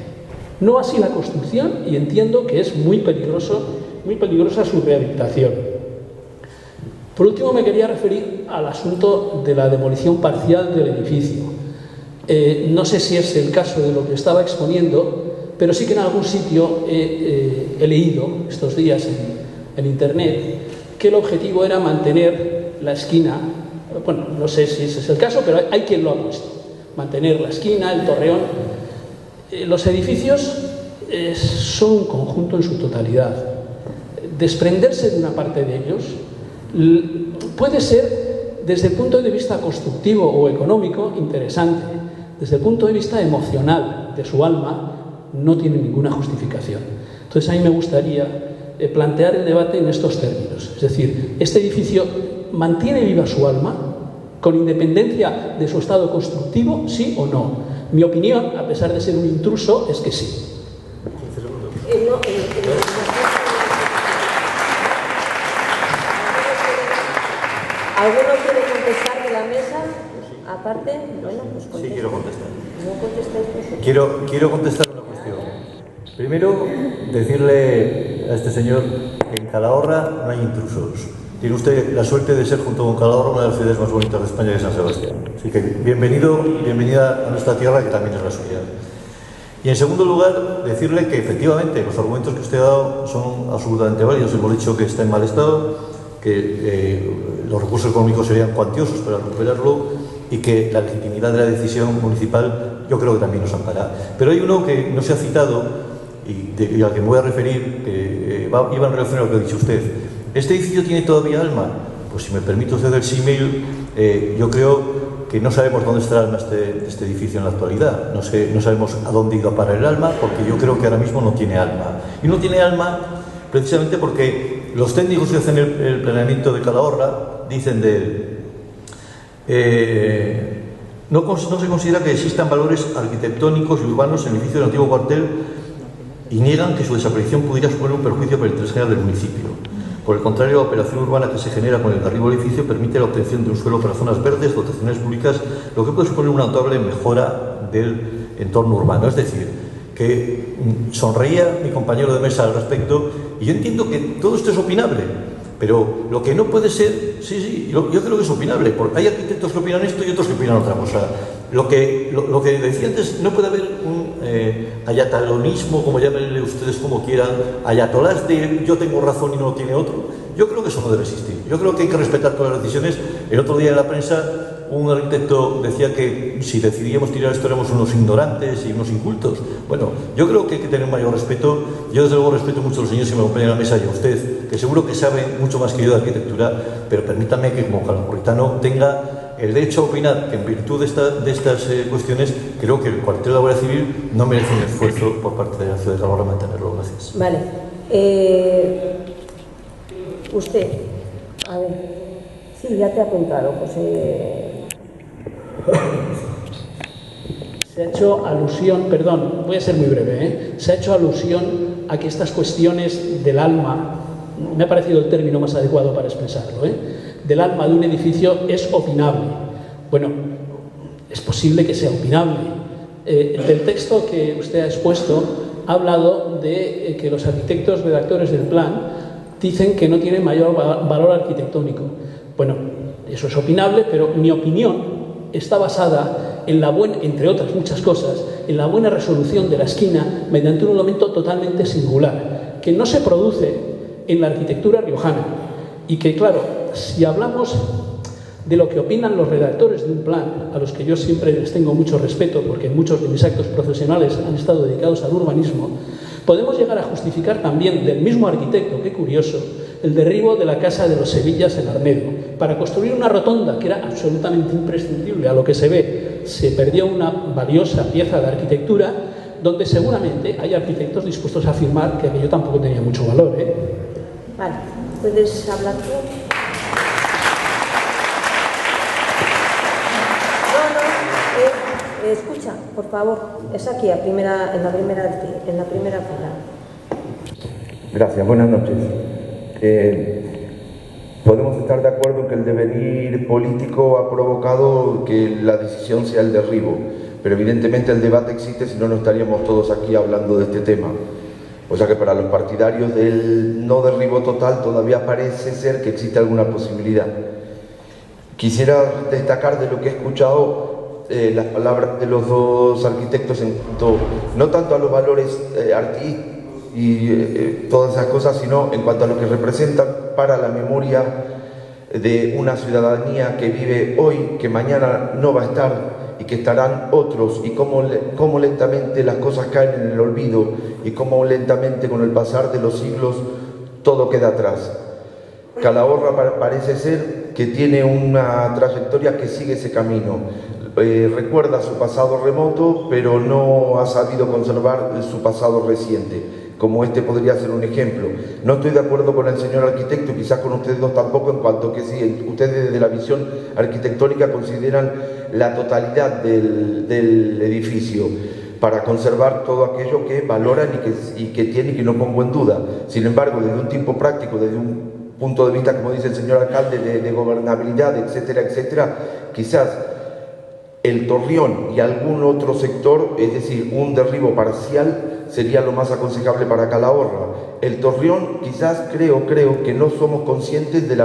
No así la construcción, y entiendo que es muy peligrosa su rehabilitación. Por último, me quería referir al asunto de la demolición parcial del edificio. No sé si es el caso de lo que estaba exponiendo, pero sí que en algún sitio he leído estos días en Internet que el objetivo era mantener la esquina. Bueno, no sé si ese es el caso, pero hay quien lo ha puesto. Mantener la esquina, el torreón. Los edificios son un conjunto en su totalidad. Desprenderse de una parte de ellos puede ser, desde el punto de vista constructivo o económico, interesante. Desde el punto de vista emocional de su alma, no tiene ninguna justificación. Entonces, a mí me gustaría plantear el debate en estos términos. Es decir, ¿este edificio mantiene viva su alma con independencia de su estado constructivo, sí o no? Mi opinión, a pesar de ser un intruso, es que sí. ¿Alguno quiere contestar de la mesa? Aparte, bueno, pues contesta. Sí, quiero contestar. ¿No contestáis vosotros? Quiero contestar una cuestión. Primero, decirle a este señor que en Calahorra no hay intrusos. Tiene usted la suerte de ser, junto con Calahorra, una de las ciudades más bonitas de España, de San Sebastián. Así que bienvenida a nuestra tierra, que también es la suya. Y en segundo lugar, decirle que efectivamente los argumentos que usted ha dado son absolutamente válidos. Hemos dicho que está en mal estado, que los recursos económicos serían cuantiosos para recuperarlo y que la legitimidad de la decisión municipal yo creo que también nos ampara. Pero hay uno que no se ha citado y al que me voy a referir, que iba en relación a lo que ha dicho usted. ¿Este edificio tiene todavía alma? Pues si me permite usted el símil, yo creo que no sabemos dónde está el alma de este edificio en la actualidad. No sabemos a dónde ha ido a parar el alma, porque yo creo que ahora mismo no tiene alma. Y no tiene alma precisamente porque los técnicos que hacen el planeamiento de Calahorra dicen de él, no se considera que existan valores arquitectónicos y urbanos en el edificio del antiguo cuartel y niegan que su desaparición pudiera suponer un perjuicio para el interés general del municipio. Por el contrario, la operación urbana que se genera con el derribo del edificio permite la obtención de un suelo para zonas verdes, dotaciones públicas, lo que puede suponer una notable mejora del entorno urbano. Es decir, que sonreía mi compañero de mesa al respecto, y yo entiendo que todo esto es opinable, pero lo que no puede ser, yo creo que es opinable, porque hay arquitectos que opinan esto y otros que opinan otra cosa. Lo que decía antes, no puede haber un ayatolonismo, como llámenle ustedes como quieran, ayatolás de yo tengo razón y no lo tiene otro. Yo creo que eso no debe existir. Yo creo que hay que respetar todas las decisiones. El otro día en la prensa un arquitecto decía que si decidíamos tirar esto éramos unos ignorantes y unos incultos. Bueno, yo creo que hay que tener mayor respeto. Yo desde luego respeto mucho a los señores que me acompañan a la mesa y a usted, que seguro que sabe mucho más que yo de arquitectura, pero permítame que como calahorritano tenga el derecho a opinar, que en virtud de estas cuestiones creo que el cuartel de la Guardia Civil no merece un esfuerzo por parte de la ciudad de Calahorra mantenerlo. Gracias. Vale. Usted, a ver, sí, ya te ha apuntado, José. Se ha hecho alusión, perdón, voy a ser muy breve, se ha hecho alusión a que estas cuestiones del alma, me ha parecido el término más adecuado para expresarlo, del alma de un edificio es opinable. Bueno, es posible que sea opinable. Del texto que usted ha expuesto ha hablado de que los arquitectos redactores del plan dicen que no tiene mayor valor arquitectónico. Bueno, eso es opinable, pero mi opinión está basada en la buena, entre otras muchas cosas, en la buena resolución de la esquina mediante un elemento totalmente singular, que no se produce en la arquitectura riojana. Y que, claro, si hablamos de lo que opinan los redactores de un plan, a los que yo siempre les tengo mucho respeto, porque muchos de mis actos profesionales han estado dedicados al urbanismo, podemos llegar a justificar también del mismo arquitecto, qué curioso, el derribo de la Casa de los Sevillas en Arnedo, para construir una rotonda que era absolutamente imprescindible. A lo que se ve, se perdió una valiosa pieza de arquitectura donde seguramente hay arquitectos dispuestos a afirmar que aquello tampoco tenía mucho valor. Vale, ¿puedes hablar tú? No, escucha, por favor, es aquí, en la primera fila. Gracias, buenas noches. Podemos estar de acuerdo en que el devenir político ha provocado que la decisión sea el derribo, pero evidentemente el debate existe, si no, no estaríamos todos aquí hablando de este tema. O sea que para los partidarios del no derribo total todavía parece ser que existe alguna posibilidad. Quisiera destacar de lo que he escuchado las palabras de los dos arquitectos en cuanto, no tanto a los valores artísticos y todas esas cosas, sino en cuanto a lo que representan para la memoria de una ciudadanía que vive hoy, que mañana no va a estar y que estarán otros, y cómo lentamente las cosas caen en el olvido y cómo lentamente con el pasar de los siglos todo queda atrás. Calahorra parece ser que tiene una trayectoria que sigue ese camino. Recuerda su pasado remoto, pero no ha sabido conservar su pasado reciente, como este podría ser un ejemplo. No estoy de acuerdo con el señor arquitecto, quizás con ustedes dos tampoco, en cuanto que si ustedes desde la visión arquitectónica consideran la totalidad del edificio para conservar todo aquello que valoran y que tienen y que no pongo en duda. Sin embargo, desde un tiempo práctico, desde un punto de vista, como dice el señor alcalde, de gobernabilidad, etcétera, etcétera, quizás el Torreón y algún otro sector, es decir, un derribo parcial, sería lo más aconsejable para Calahorra. El Torreón, quizás creo que no somos conscientes de la